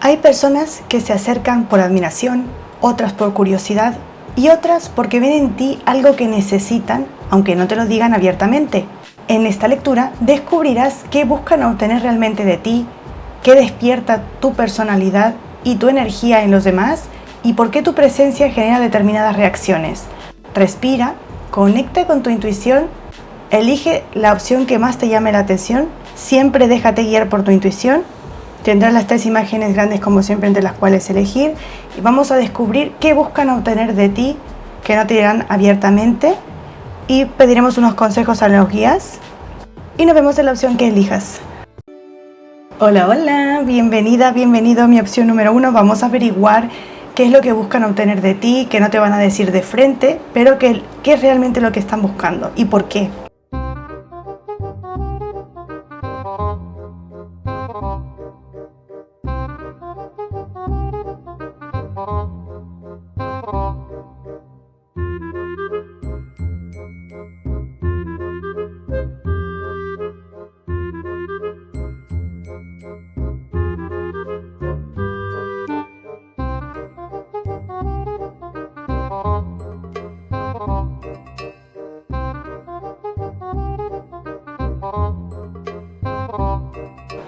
Hay personas que se acercan por admiración, otras por curiosidad y otras porque ven en ti algo que necesitan, aunque no te lo digan abiertamente. En esta lectura descubrirás qué buscan obtener realmente de ti, qué despierta tu personalidad y tu energía en los demás y por qué tu presencia genera determinadas reacciones. Respira, conecta con tu intuición, elige la opción que más te llame la atención, siempre déjate guiar por tu intuición. Tendrás las 3 imágenes grandes como siempre entre las cuales elegir y vamos a descubrir qué buscan obtener de ti, que no te dirán abiertamente, y pediremos unos consejos a los guías y nos vemos en la opción que elijas. Hola, hola, bienvenida, bienvenido a mi opción número 1. Vamos a averiguar qué es lo que buscan obtener de ti, que no te van a decir de frente, pero qué es realmente lo que están buscando y por qué.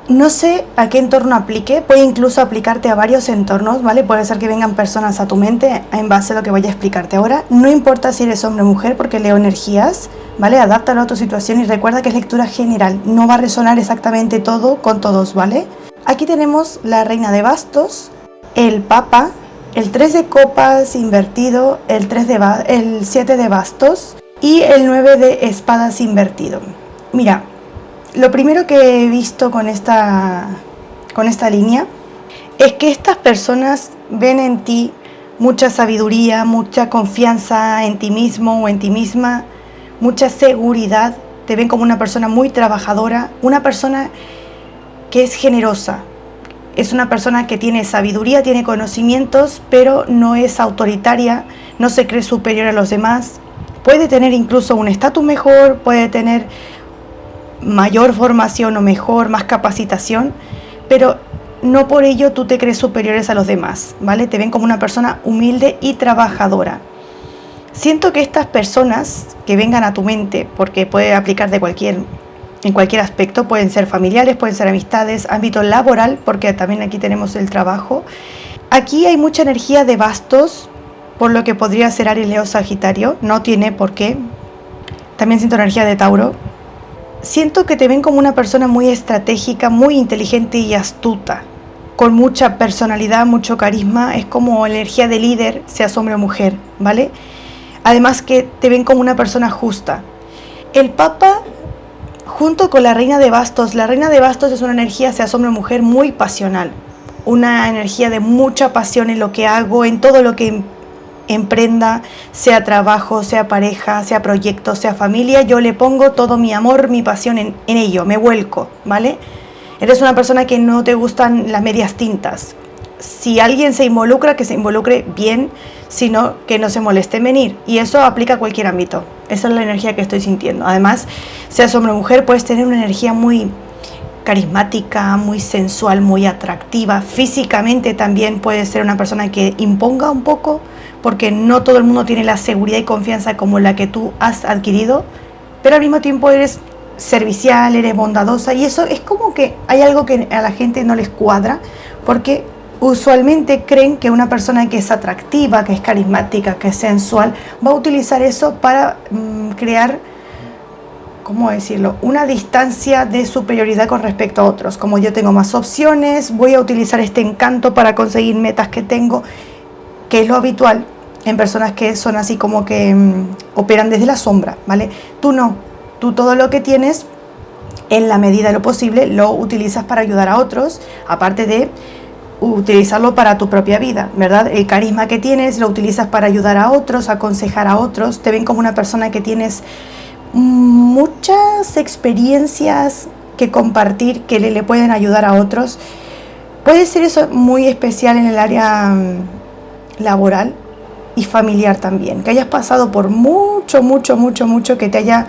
No sé a qué entorno aplique, puede incluso aplicarte a varios entornos, ¿vale? Puede ser que vengan personas a tu mente en base a lo que voy a explicarte ahora. No importa si eres hombre o mujer porque leo energías, ¿vale? Adáptalo a tu situación y recuerda que es lectura general, no va a resonar exactamente todo con todos, ¿vale? Aquí tenemos la reina de bastos, el papa, el 3 de copas invertido, el 7 de bastos y el 9 de espadas invertido. Mira, lo primero que he visto con esta línea es que estas personas ven en ti mucha sabiduría, mucha confianza en ti mismo o en ti misma, mucha seguridad. Te ven como una persona muy trabajadora, una persona que es generosa. Es una persona que tiene sabiduría, tiene conocimientos, pero no es autoritaria, no se cree superior a los demás. Puede tener incluso un estatus mejor, puede tener mayor formación o mejor, más capacitación, pero no por ello tú te crees superiores a los demás, ¿vale? Te ven como una persona humilde y trabajadora. Siento que estas personas que vengan a tu mente, porque puede aplicar en cualquier aspecto, pueden ser familiares, pueden ser amistades, ámbito laboral, porque también aquí tenemos el trabajo. Aquí hay mucha energía de bastos, por lo que podría ser Aries, Leo, Sagitario, no tiene por qué. También siento energía de Tauro. Siento que te ven como una persona muy estratégica, muy inteligente y astuta, con mucha personalidad, mucho carisma, es como energía de líder, seas hombre o mujer, ¿vale? Además que te ven como una persona justa. El Papa, junto con la Reina de Bastos es una energía, seas hombre o mujer, muy pasional, una energía de mucha pasión en lo que hago, en todo lo que emprenda, sea trabajo, sea pareja, sea proyecto, sea familia, yo le pongo todo mi amor, mi pasión en ello, me vuelco, ¿vale? Eres una persona que no te gustan las medias tintas. Si alguien se involucra, que se involucre bien, sino que no se moleste en venir. Y eso aplica a cualquier ámbito. Esa es la energía que estoy sintiendo. Además, seas hombre o mujer, puedes tener una energía muy carismática, muy sensual, muy atractiva. Físicamente también puedes ser una persona que imponga un poco, porque no todo el mundo tiene la seguridad y confianza como la que tú has adquirido, pero al mismo tiempo eres servicial, eres bondadosa, y eso es como que hay algo que a la gente no les cuadra, porque usualmente creen que una persona que es atractiva, que es carismática, que es sensual, va a utilizar eso para crear, ¿cómo decirlo?, una distancia de superioridad con respecto a otros. Como yo tengo más opciones, voy a utilizar este encanto para conseguir metas que tengo, que es lo habitual en personas que son así como que operan desde la sombra, ¿vale? Tú no, tú todo lo que tienes, en la medida de lo posible, lo utilizas para ayudar a otros, aparte de utilizarlo para tu propia vida, ¿verdad? El carisma que tienes lo utilizas para ayudar a otros, aconsejar a otros, te ven como una persona que tienes muchas experiencias que compartir, que le pueden ayudar a otros. Puede ser eso muy especial en el área laboral y familiar también, que hayas pasado por mucho, que te haya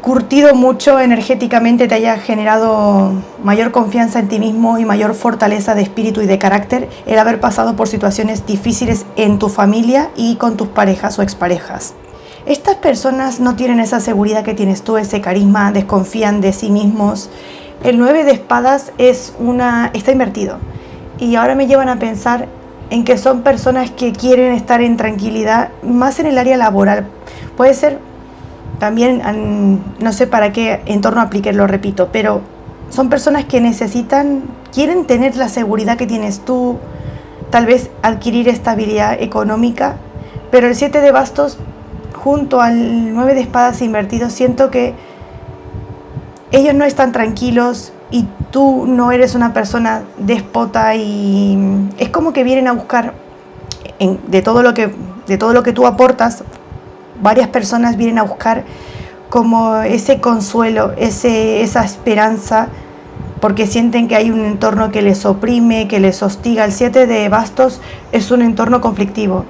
curtido mucho energéticamente, te haya generado mayor confianza en ti mismo y mayor fortaleza de espíritu y de carácter el haber pasado por situaciones difíciles en tu familia y con tus parejas o exparejas. Estas personas no tienen esa seguridad que tienes tú, ese carisma, desconfían de sí mismos. El 9 de espadas está invertido. Y ahora me llevan a pensar en que son personas que quieren estar en tranquilidad, más en el área laboral. Puede ser también, no sé para qué entorno aplique, lo repito, pero son personas que quieren tener la seguridad que tienes tú, tal vez adquirir estabilidad económica, pero el 7 de bastos junto al 9 de espadas invertido, siento que ellos no están tranquilos y tú no eres una persona déspota, y es como que vienen a buscar de todo lo que tú aportas. Varias personas vienen a buscar como ese consuelo, esa esperanza, porque sienten que hay un entorno que les oprime, que les hostiga. El 7 de bastos es un entorno conflictivo.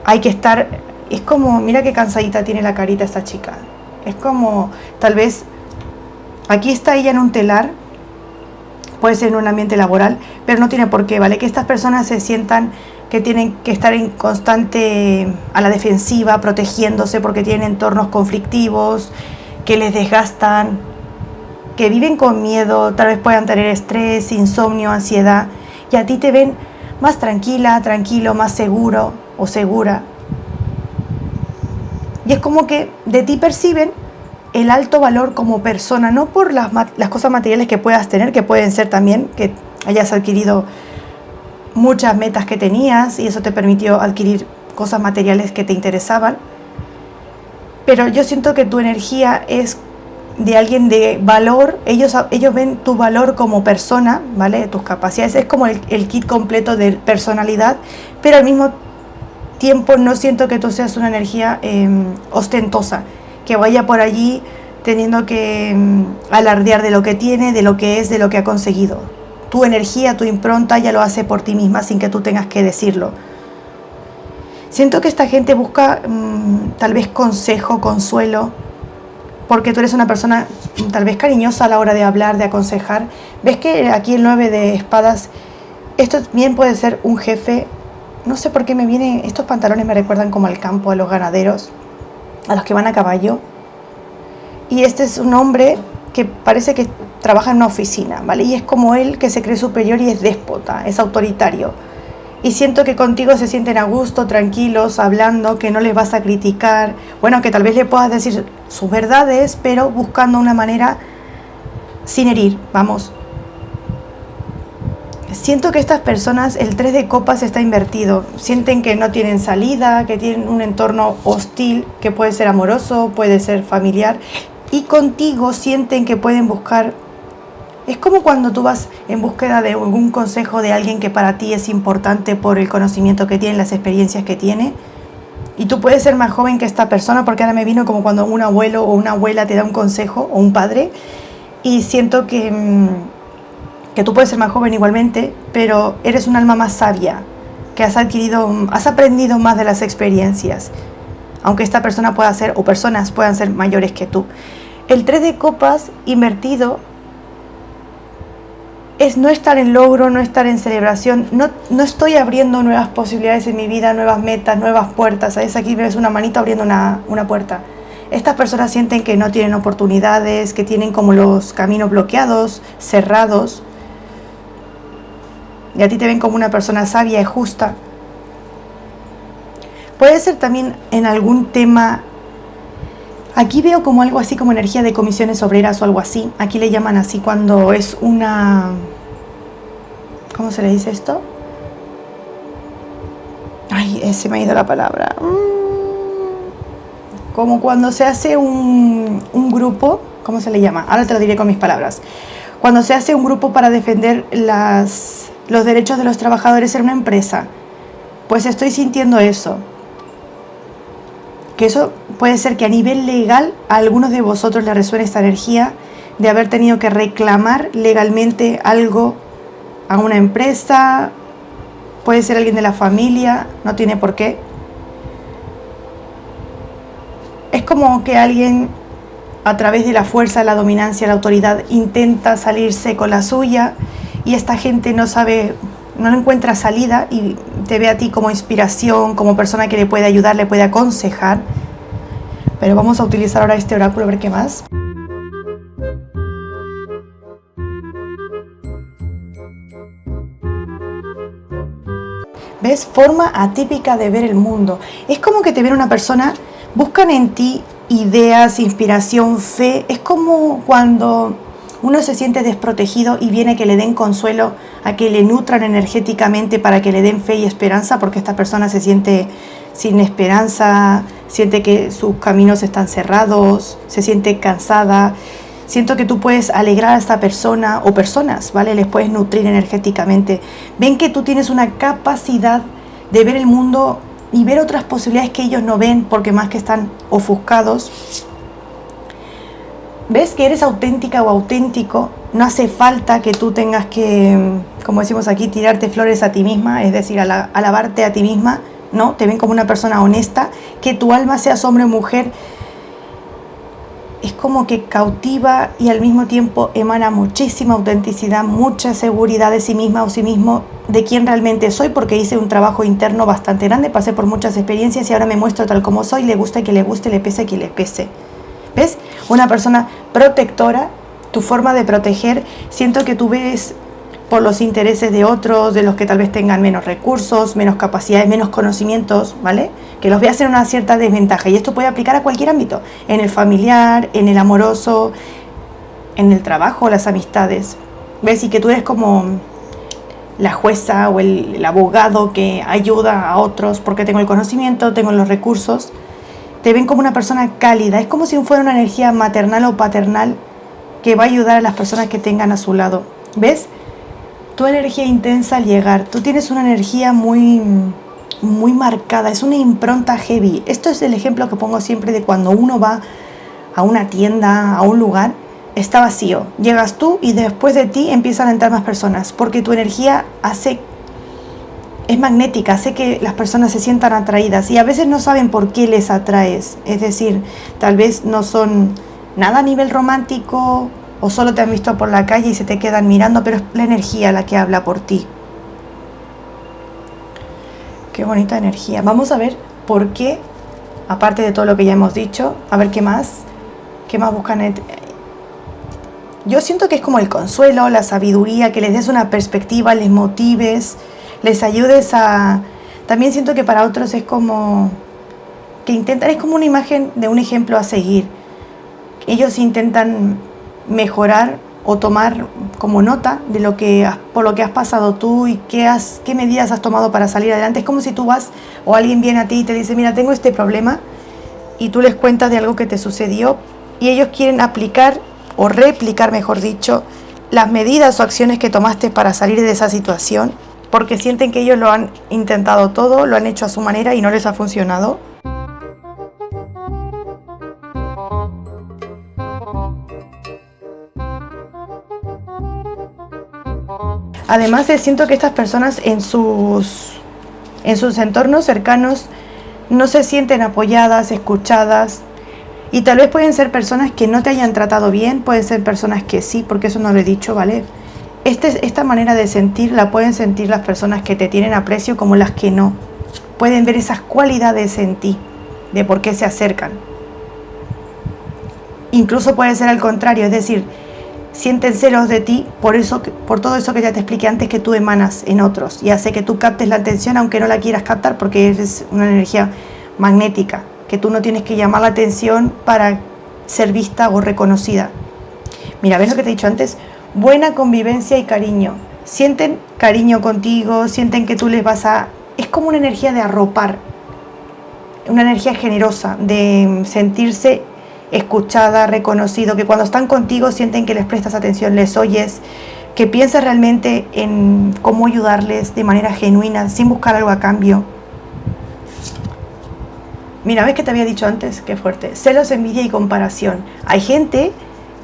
Hay que estar, es como, mira qué cansadita tiene la carita esta chica. Es como, tal vez, aquí está ella en un telar, puede ser en un ambiente laboral, pero no tiene por qué, ¿vale? Que estas personas se sientan que tienen que estar en constante a la defensiva, protegiéndose porque tienen entornos conflictivos, que les desgastan, que viven con miedo, tal vez puedan tener estrés, insomnio, ansiedad, y a ti te ven más tranquila, tranquilo, más seguro o segura. Y es como que de ti perciben el alto valor como persona, no por las cosas materiales que puedas tener, que pueden ser también que hayas adquirido muchas metas que tenías y eso te permitió adquirir cosas materiales que te interesaban, pero yo siento que tu energía es de alguien de valor. Ellos ven tu valor como persona, ¿vale? Tus capacidades, es como el kit completo de personalidad, pero al mismo tiempo no siento que tú seas una energía ostentosa, que vaya por allí teniendo que alardear de lo que tiene, de lo que es, de lo que ha conseguido. Tu energía, tu impronta ya lo hace por ti misma sin que tú tengas que decirlo. Siento que esta gente busca tal vez consejo, consuelo, porque tú eres una persona tal vez cariñosa a la hora de hablar, de aconsejar. Ves que aquí el 9 de espadas, esto bien puede ser un jefe. No sé por qué estos pantalones me recuerdan como al campo, a los ganaderos, a los que van a caballo. Y este es un hombre que parece que trabaja en una oficina, ¿vale? Y es como él, que se cree superior y es déspota, es autoritario. Y siento que contigo se sienten a gusto, tranquilos, hablando, que no les vas a criticar. Bueno, que tal vez le puedas decir sus verdades, pero buscando una manera sin herir, vamos. Siento que estas personas, el 3 de copas está invertido. Sienten que no tienen salida, que tienen un entorno hostil, que puede ser amoroso, puede ser familiar. Y contigo sienten que pueden buscar. Es como cuando tú vas en búsqueda de algún consejo de alguien que para ti es importante por el conocimiento que tiene, las experiencias que tiene. Y tú puedes ser más joven que esta persona, porque ahora me vino como cuando un abuelo o una abuela te da un consejo, o un padre. Y siento que tú puedes ser más joven igualmente, pero eres un alma más sabia, que has aprendido más de las experiencias, aunque esta persona pueda ser, o personas puedan ser mayores que tú. El 3 de copas invertido es no estar en logro, no estar en celebración. No estoy abriendo nuevas posibilidades en mi vida, nuevas metas, nuevas puertas. ¿Sabes? Aquí ves una manita abriendo una puerta. Estas personas sienten que no tienen oportunidades, que tienen como los caminos bloqueados, cerrados. Y a ti te ven como una persona sabia y justa. Puede ser también en algún tema. Aquí veo como algo así como energía de comisiones obreras o algo así. Aquí le llaman así cuando es una... ¿Cómo se le dice esto? Ay, se me ha ido la palabra. Como cuando se hace un grupo. ¿Cómo se le llama? Ahora te lo diré con mis palabras. Cuando se hace un grupo para defender los derechos de los trabajadores en una empresa. Pues estoy sintiendo eso. Que eso puede ser que a nivel legal a algunos de vosotros les resuene esta energía de haber tenido que reclamar legalmente algo a una empresa. Puede ser alguien de la familia, no tiene por qué. Es como que alguien a través de la fuerza, la dominancia, la autoridad, intenta salirse con la suya y esta gente no encuentra salida y te ve a ti como inspiración, como persona que le puede ayudar, le puede aconsejar. Pero vamos a utilizar ahora este oráculo a ver qué más. ¿Ves? Forma atípica de ver el mundo. Es como que te ven una persona, buscan en ti ideas, inspiración, fe. Es como cuando uno se siente desprotegido y viene que le den consuelo, a que le nutran energéticamente para que le den fe y esperanza, porque esta persona se siente sin esperanza, siente que sus caminos están cerrados, se siente cansada. Siento que tú puedes alegrar a esta persona o personas, ¿vale? Les puedes nutrir energéticamente. Ven que tú tienes una capacidad de ver el mundo y ver otras posibilidades que ellos no ven porque más que están ofuscados. ¿Ves que eres auténtica o auténtico? No hace falta que tú tengas que, como decimos aquí, tirarte flores a ti misma, es decir, alabarte a ti misma, ¿no? Te ven como una persona honesta, que tu alma, seas hombre o mujer, es como que cautiva y al mismo tiempo emana muchísima autenticidad, mucha seguridad de sí misma o sí mismo, de quién realmente soy, porque hice un trabajo interno bastante grande, pasé por muchas experiencias y ahora me muestro tal como soy, le gusta que le guste, le pese que le pese. ¿Ves? Una persona protectora, tu forma de proteger, siento que tú ves por los intereses de otros, de los que tal vez tengan menos recursos, menos capacidades, menos conocimientos, ¿vale? Que los veas en una cierta desventaja. Y esto puede aplicar a cualquier ámbito, en el familiar, en el amoroso, en el trabajo, las amistades. ¿Ves? Y que tú eres como la jueza o el abogado que ayuda a otros porque tengo el conocimiento, tengo los recursos. Te ven como una persona cálida. Es como si fuera una energía maternal o paternal que va a ayudar a las personas que tengan a su lado. ¿Ves? Tu energía intensa al llegar, tú tienes una energía muy marcada, es una impronta heavy. Esto es el ejemplo que pongo siempre de cuando uno va a una tienda, a un lugar, está vacío. Llegas tú y después de ti empiezan a entrar más personas, porque tu energía es magnética, hace que las personas se sientan atraídas y a veces no saben por qué les atraes. Es decir, tal vez no son nada a nivel romántico, o solo te han visto por la calle y se te quedan mirando, pero es la energía la que habla por ti. Qué bonita energía. Vamos a ver por qué, aparte de todo lo que ya hemos dicho, a ver qué más buscan. Yo siento que es como el consuelo, la sabiduría, que les des una perspectiva, les motives, les ayudes a... También siento que para otros es como que intentan, es como una imagen de un ejemplo a seguir. Ellos intentan mejorar o tomar como nota de por lo que has pasado tú y qué medidas has tomado para salir adelante. Es como si tú vas o alguien viene a ti y te dice, mira, tengo este problema, y tú les cuentas de algo que te sucedió y ellos quieren aplicar o replicar, mejor dicho, las medidas o acciones que tomaste para salir de esa situación, porque sienten que ellos lo han intentado todo, lo han hecho a su manera y no les ha funcionado. Además, siento que estas personas en sus entornos cercanos no se sienten apoyadas, escuchadas, y tal vez pueden ser personas que no te hayan tratado bien, pueden ser personas que sí, porque eso no lo he dicho, ¿vale? Esta manera de sentir la pueden sentir las personas que te tienen aprecio como las que no. Pueden ver esas cualidades en ti, de por qué se acercan. Incluso puede ser al contrario, es decir, sienten celos de ti por todo eso que ya te expliqué antes que tú emanas en otros y hace que tú captes la atención aunque no la quieras captar porque eres una energía magnética, que tú no tienes que llamar la atención para ser vista o reconocida. Mira, ¿ves lo que te he dicho antes? Buena convivencia y cariño. Sienten cariño contigo, sienten que tú les vas a... Es como una energía de arropar, una energía generosa, de sentirse escuchada, reconocido, que cuando están contigo sienten que les prestas atención, les oyes, que piensas realmente en cómo ayudarles de manera genuina, sin buscar algo a cambio. Mira, ¿ves que te había dicho antes? Qué fuerte. Celos, envidia y comparación. Hay gente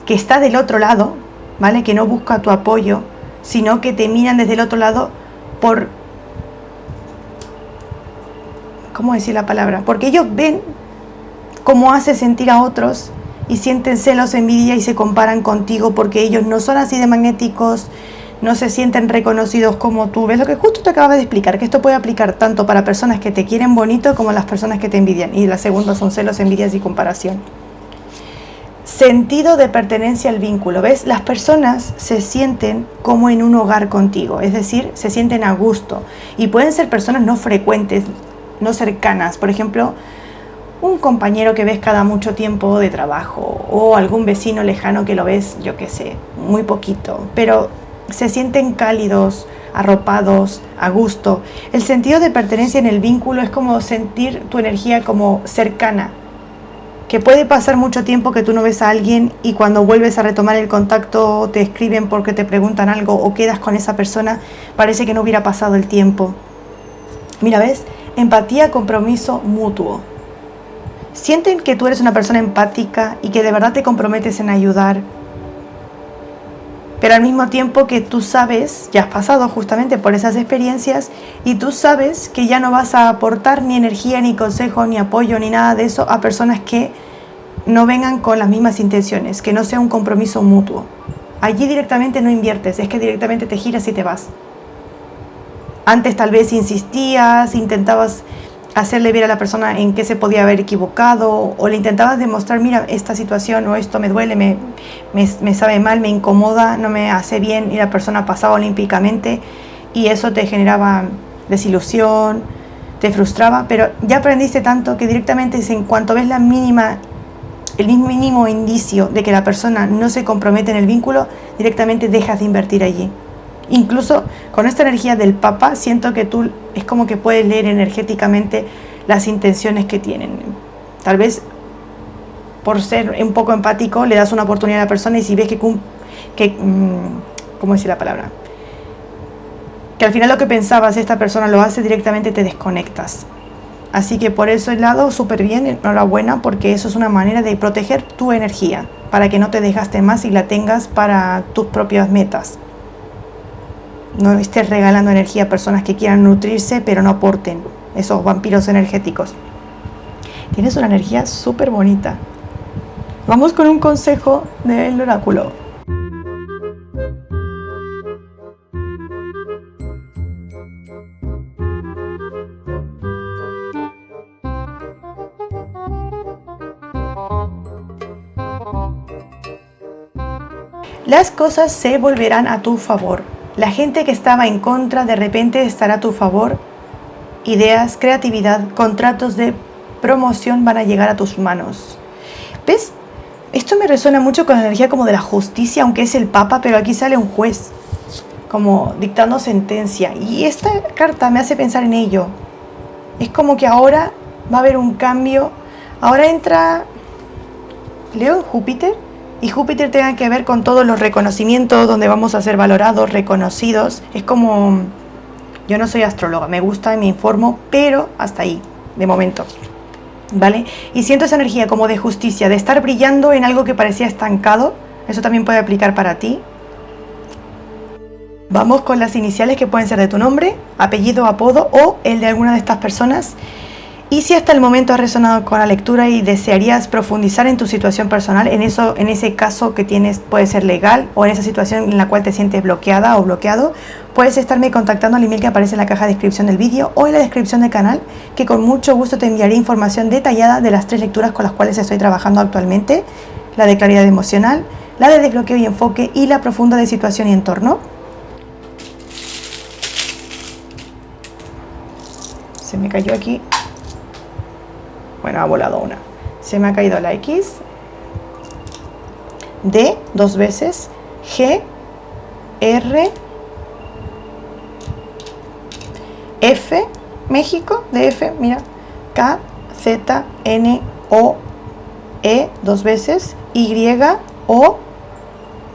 que está del otro lado, ¿vale? Que no busca tu apoyo, sino que te miran desde el otro lado por... ¿Cómo decir la palabra? Porque ellos ven cómo hace sentir a otros y sienten celos, envidia y se comparan contigo porque ellos no son así de magnéticos, no se sienten reconocidos como tú. ¿Ves lo que justo te acabas de explicar? Que esto puede aplicar tanto para personas que te quieren bonito como las personas que te envidian. Y la segunda son celos, envidias y comparación. Sentido de pertenencia al vínculo. ¿Ves? Las personas se sienten como en un hogar contigo, es decir, se sienten a gusto. Y pueden ser personas no frecuentes, no cercanas. Por ejemplo, un compañero que ves cada mucho tiempo de trabajo o algún vecino lejano que lo ves, yo qué sé, muy poquito, pero se sienten cálidos, arropados, a gusto. El sentido de pertenencia en el vínculo es como sentir tu energía como cercana, que puede pasar mucho tiempo que tú no ves a alguien y cuando vuelves a retomar el contacto te escriben porque te preguntan algo o quedas con esa persona, parece que no hubiera pasado el tiempo. Mira, ¿ves? Empatía, compromiso mutuo. Sienten que tú eres una persona empática y que de verdad te comprometes en ayudar, pero al mismo tiempo que tú sabes, ya has pasado justamente por esas experiencias y tú sabes que ya no vas a aportar ni energía, ni consejo, ni apoyo, ni nada de eso a personas que no vengan con las mismas intenciones, que no sea un compromiso mutuo. Allí directamente no inviertes, es que directamente te giras y te vas. Antes tal vez insistías, intentabas hacerle ver a la persona en qué se podía haber equivocado o le intentabas demostrar, mira, esta situación o esto me duele, me sabe mal, me incomoda, no me hace bien y la persona pasaba olímpicamente y eso te generaba desilusión, te frustraba, pero ya aprendiste tanto que directamente en cuanto ves el mínimo indicio de que la persona no se compromete en el vínculo, directamente dejas de invertir allí. Incluso con esta energía del Papa, siento que tú es como que puedes leer energéticamente las intenciones que tienen. Tal vez por ser un poco empático le das una oportunidad a la persona y si ves ¿cómo decir la palabra? Que al final lo que pensabas esta persona lo hace, directamente te desconectas. Así que por ese lado, súper bien, enhorabuena, porque eso es una manera de proteger tu energía, para que no te desgaste más y la tengas para tus propias metas. No estés regalando energía a personas que quieran nutrirse pero no aporten, esos vampiros energéticos. Tienes una energía súper bonita. Vamos con un consejo del oráculo. Las cosas se volverán a tu favor. La gente que estaba en contra de repente estará a tu favor. Ideas, creatividad, contratos de promoción van a llegar a tus manos. ¿Ves? Esto me resuena mucho con la energía como de la justicia, aunque es el Papa, pero aquí sale un juez, como dictando sentencia. Y esta carta me hace pensar en ello. Es como que ahora va a haber un cambio. Ahora entra Leo en Júpiter. Y Júpiter tenga que ver con todos los reconocimientos, donde vamos a ser valorados, reconocidos. Es como, yo no soy astróloga, me gusta y me informo, pero hasta ahí, de momento, ¿vale? Y siento esa energía como de justicia, de estar brillando en algo que parecía estancado. Eso también puede aplicar para ti. Vamos con las iniciales que pueden ser de tu nombre, apellido, apodo o el de alguna de estas personas. Y si hasta el momento has resonado con la lectura y desearías profundizar en tu situación personal, en ese caso que tienes puede ser legal o en esa situación en la cual te sientes bloqueada o bloqueado, puedes estarme contactando al email que aparece en la caja de descripción del vídeo o en la descripción del canal, que con mucho gusto te enviaré información detallada de las 3 lecturas con las cuales estoy trabajando actualmente: la de claridad emocional, la de desbloqueo y enfoque y la profunda de situación y entorno. Se me cayó aquí. Bueno, ha volado una. Se me ha caído la X. D, 2 veces. G, R, F, México, DF, mira. K, Z, N, O, E, 2 veces. Y, O,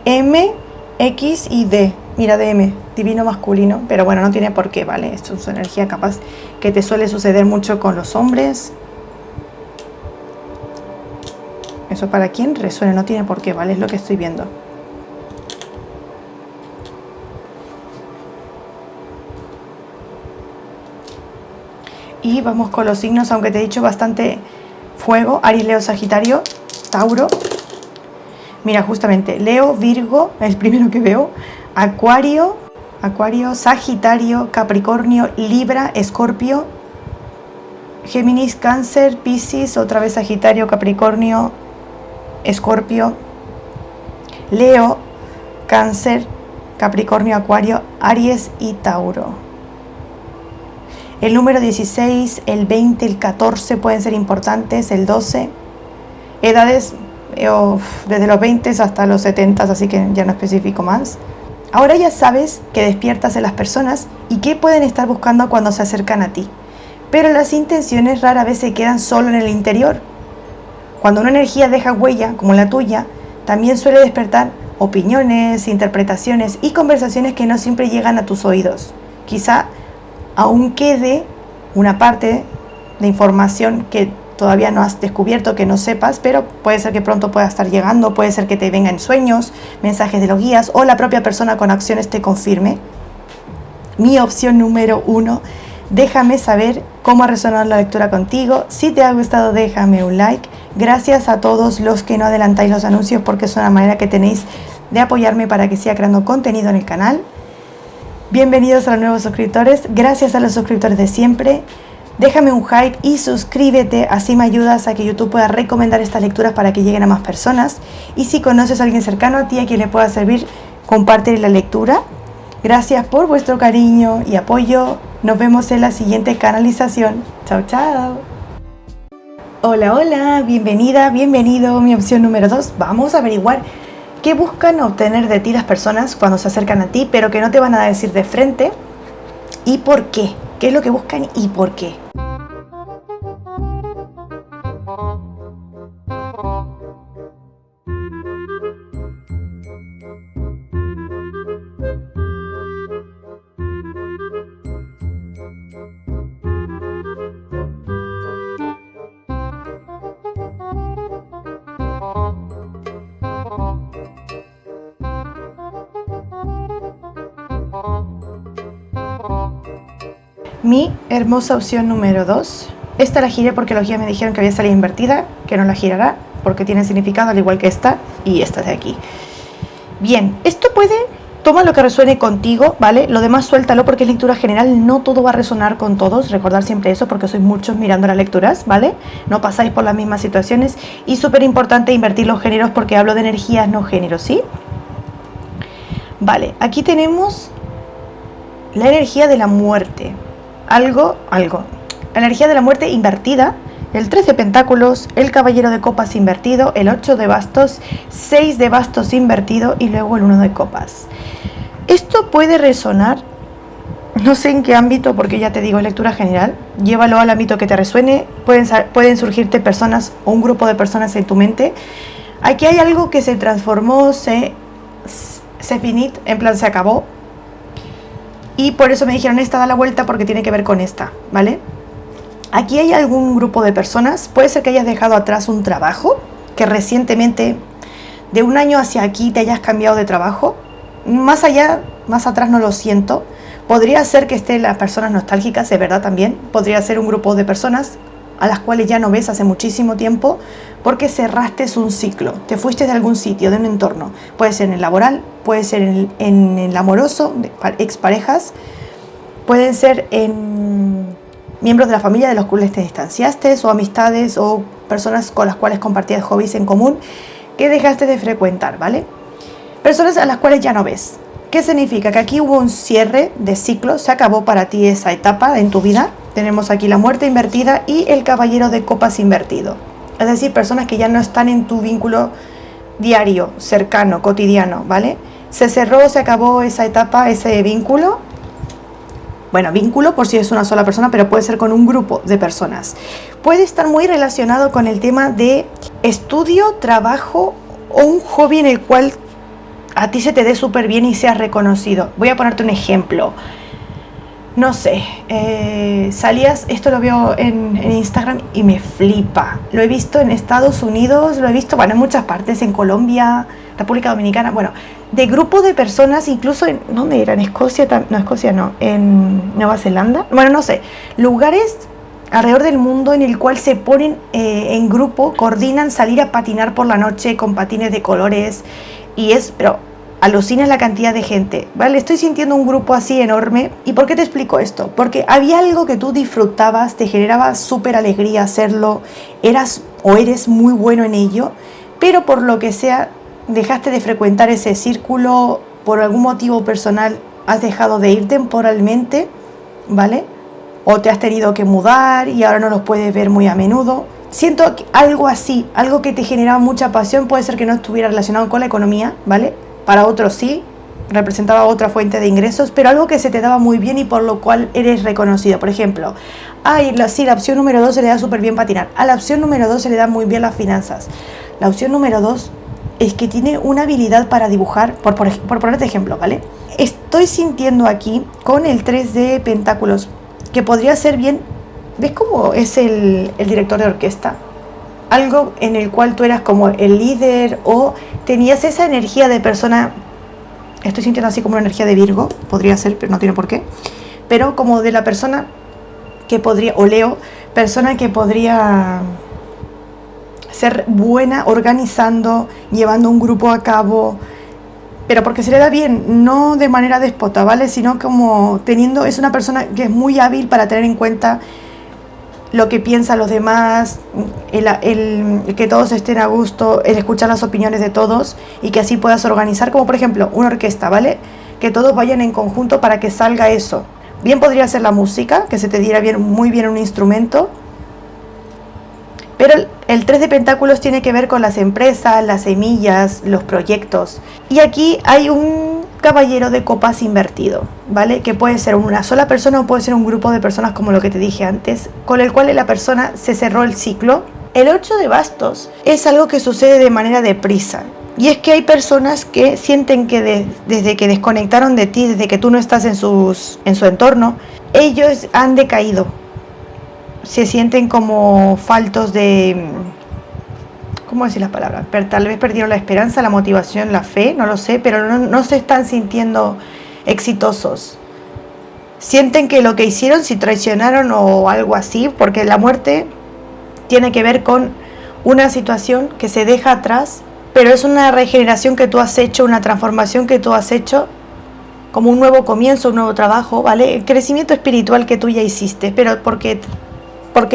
M, X y D. Mira, DM, divino masculino. Pero bueno, no tiene por qué, ¿vale? Esto es una energía capaz que te suele suceder mucho con los hombres. Eso para quien resuene, no tiene por qué, ¿vale? Es lo que estoy viendo. Y vamos con los signos, aunque te he dicho bastante fuego: Aries, Leo, Sagitario, Tauro. Mira, justamente, Leo, Virgo, el primero que veo, Acuario, Sagitario, Capricornio, Libra, Escorpio, Géminis, Cáncer, Piscis, otra vez Sagitario, Capricornio, Escorpio, Leo, Cáncer, Capricornio, Acuario, Aries y Tauro. El número 16, el 20, el 14 pueden ser importantes, el 12. Edades desde los 20 hasta los 70, así que ya no especifico más. Ahora ya sabes que despiertas en las personas y qué pueden estar buscando cuando se acercan a ti. Pero las intenciones rara vez se quedan solo en el interior. Cuando una energía deja huella, como la tuya, también suele despertar opiniones, interpretaciones y conversaciones que no siempre llegan a tus oídos. Quizá aún quede una parte de información que todavía no has descubierto, que no sepas, pero puede ser que pronto pueda estar llegando, puede ser que te venga en sueños, mensajes de los guías o la propia persona con acciones te confirme. Mi opción número 1, déjame saber cómo ha resonado la lectura contigo. Si te ha gustado, déjame un like. Gracias a todos los que no adelantáis los anuncios porque es una manera que tenéis de apoyarme para que siga creando contenido en el canal. Bienvenidos a los nuevos suscriptores. Gracias a los suscriptores de siempre. Déjame un hype y suscríbete, así me ayudas a que YouTube pueda recomendar estas lecturas para que lleguen a más personas. Y si conoces a alguien cercano a ti a quien le pueda servir, comparte la lectura. Gracias por vuestro cariño y apoyo. Nos vemos en la siguiente canalización. Chao, chao. Hola, hola, bienvenida, bienvenido. Mi opción número 2. Vamos a averiguar qué buscan obtener de ti las personas cuando se acercan a ti, pero que no te van a decir de frente. ¿Y por qué? ¿Qué es lo que buscan y por qué? Mi hermosa opción número 2. Esta la giré porque los guías me dijeron que había salido invertida, que no la girará porque tiene significado al igual que esta y esta de aquí. Bien, esto puede, toma lo que resuene contigo, ¿vale? Lo demás suéltalo porque es lectura general, no todo va a resonar con todos, recordar siempre eso porque sois muchos mirando las lecturas, ¿vale? No pasáis por las mismas situaciones y súper importante invertir los géneros porque hablo de energías, no géneros, ¿sí? Vale, aquí tenemos la energía de la muerte. Algo. La energía de la muerte invertida, el 3 de pentáculos, el caballero de copas invertido, el 8 de bastos, 6 de bastos invertido y luego el 1 de copas. Esto puede resonar, no sé en qué ámbito, porque ya te digo, es lectura general. Llévalo al ámbito que te resuene. Pueden surgirte personas o un grupo de personas en tu mente. Aquí hay algo que se transformó, se finit, en plan se acabó. Y por eso me dijeron esta da la vuelta porque tiene que ver con esta, ¿vale? Aquí hay algún grupo de personas, puede ser que hayas dejado atrás un trabajo, que recientemente, de un año hacia aquí, te hayas cambiado de trabajo. Más allá, más atrás no lo siento. Podría ser que estén las personas nostálgicas, de verdad también. Podría ser un grupo de personas a las cuales ya no ves hace muchísimo tiempo porque cerraste un ciclo, te fuiste de algún sitio, de un entorno. Puede ser en el laboral, puede ser en el amoroso, de exparejas, pueden ser en miembros de la familia de los cuales te distanciaste, o amistades o personas con las cuales compartías hobbies en común que dejaste de frecuentar, ¿vale? Personas a las cuales ya no ves. ¿Qué significa? Que aquí hubo un cierre de ciclo, se acabó para ti esa etapa en tu vida. Tenemos aquí la muerte invertida y el caballero de copas invertido. Es decir, personas que ya no están en tu vínculo diario, cercano, cotidiano, ¿vale? Se cerró, se acabó esa etapa, ese vínculo. Bueno, vínculo por si es una sola persona, pero puede ser con un grupo de personas. Puede estar muy relacionado con el tema de estudio, trabajo o un hobby en el cual a ti se te dé súper bien y seas reconocido. Voy a ponerte un ejemplo. No sé, salías, esto lo veo en Instagram y me flipa. Lo he visto en Estados Unidos, lo he visto, bueno, en muchas partes, en Colombia, República Dominicana, bueno, de grupo de personas, incluso en, ¿dónde era? En Escocia, no, Escocia no, en Nueva Zelanda, bueno, no sé, lugares alrededor del mundo en el cual se ponen en grupo, coordinan salir a patinar por la noche con patines de colores pero alucina la cantidad de gente, ¿vale? Estoy sintiendo un grupo así enorme. ¿Y por qué te explico esto? Porque había algo que tú disfrutabas, te generaba súper alegría hacerlo, eras o eres muy bueno en ello, pero por lo que sea dejaste de frecuentar ese círculo, por algún motivo personal has dejado de ir temporalmente, ¿vale? O te has tenido que mudar y ahora no los puedes ver muy a menudo. Siento algo así, algo que te generaba mucha pasión, puede ser que no estuviera relacionado con la economía, ¿vale? Para otros sí, representaba otra fuente de ingresos, pero algo que se te daba muy bien y por lo cual eres reconocido. Por ejemplo, la opción número 2 se le da súper bien patinar. A la opción número 2 se le da muy bien las finanzas. La opción número 2 es que tiene una habilidad para dibujar, por ponerte ejemplo, ¿vale? Estoy sintiendo aquí con el 3 de pentáculos que podría ser bien, ¿ves cómo es el director de orquesta? Algo en el cual tú eras como el líder o tenías esa energía de persona, estoy sintiendo así como una energía de Virgo, podría ser, pero no tiene por qué, pero como de la persona que podría, o Leo, persona que podría ser buena organizando, llevando un grupo a cabo, pero porque se le da bien, no de manera déspota, ¿vale? Sino como es una persona que es muy hábil para tener en cuenta lo que piensan los demás, el que todos estén a gusto, el escuchar las opiniones de todos y que así puedas organizar, como por ejemplo una orquesta, ¿vale? Que todos vayan en conjunto para que salga eso. Bien podría ser la música, que se te diera muy bien un instrumento, pero el 3 de pentáculos tiene que ver con las empresas, las semillas, los proyectos. Y aquí hay un caballero de copas invertido, ¿vale? Que puede ser una sola persona o puede ser un grupo de personas como lo que te dije antes, con el cual la persona se cerró el ciclo. El 8 de bastos es algo que sucede de manera deprisa. Y es que hay personas que sienten que desde que desconectaron de ti, desde que tú no estás en su entorno, ellos han decaído. Se sienten como faltos de, ¿cómo decir las palabras? Tal vez perdieron la esperanza, la motivación, la fe, no lo sé, pero no se están sintiendo exitosos. Sienten que lo que hicieron, si traicionaron o algo así, porque la muerte tiene que ver con una situación que se deja atrás, pero es una regeneración que tú has hecho, una transformación que tú has hecho, como un nuevo comienzo, un nuevo trabajo, ¿vale? El crecimiento espiritual que tú ya hiciste, pero porque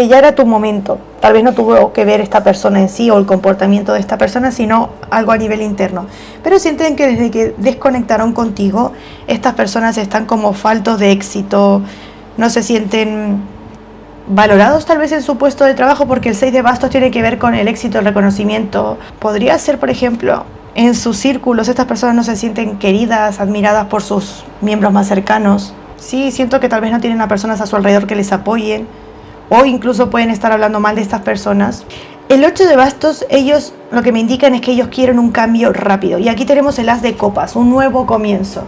ya era tu momento. Tal vez no tuvo que ver esta persona en sí o el comportamiento de esta persona, sino algo a nivel interno. Pero sienten que desde que desconectaron contigo, estas personas están como faltos de éxito, no se sienten valorados tal vez en su puesto de trabajo, porque el 6 de bastos tiene que ver con el éxito, el reconocimiento. Podría ser, por ejemplo, en sus círculos, estas personas no se sienten queridas, admiradas por sus miembros más cercanos. Sí, siento que tal vez no tienen a personas a su alrededor que les apoyen, o incluso pueden estar hablando mal de estas personas. El 8 de bastos, ellos lo que me indican es que ellos quieren un cambio rápido. Y aquí tenemos el as de copas, un nuevo comienzo,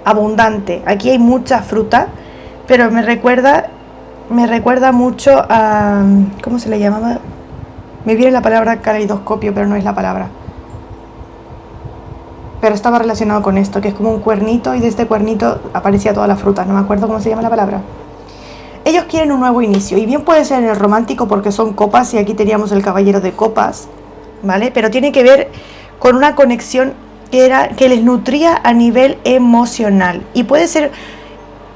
abundante. Aquí hay mucha fruta, pero me recuerda mucho a, ¿cómo se le llamaba? Me viene la palabra caleidoscopio, pero no es la palabra. Pero estaba relacionado con esto, que es como un cuernito y de este cuernito aparecía toda la fruta. No me acuerdo cómo se llama la palabra. Ellos quieren un nuevo inicio, y bien puede ser en el romántico porque son copas, y aquí teníamos el caballero de copas, ¿vale? Pero tiene que ver con una conexión que les nutría a nivel emocional, y puede ser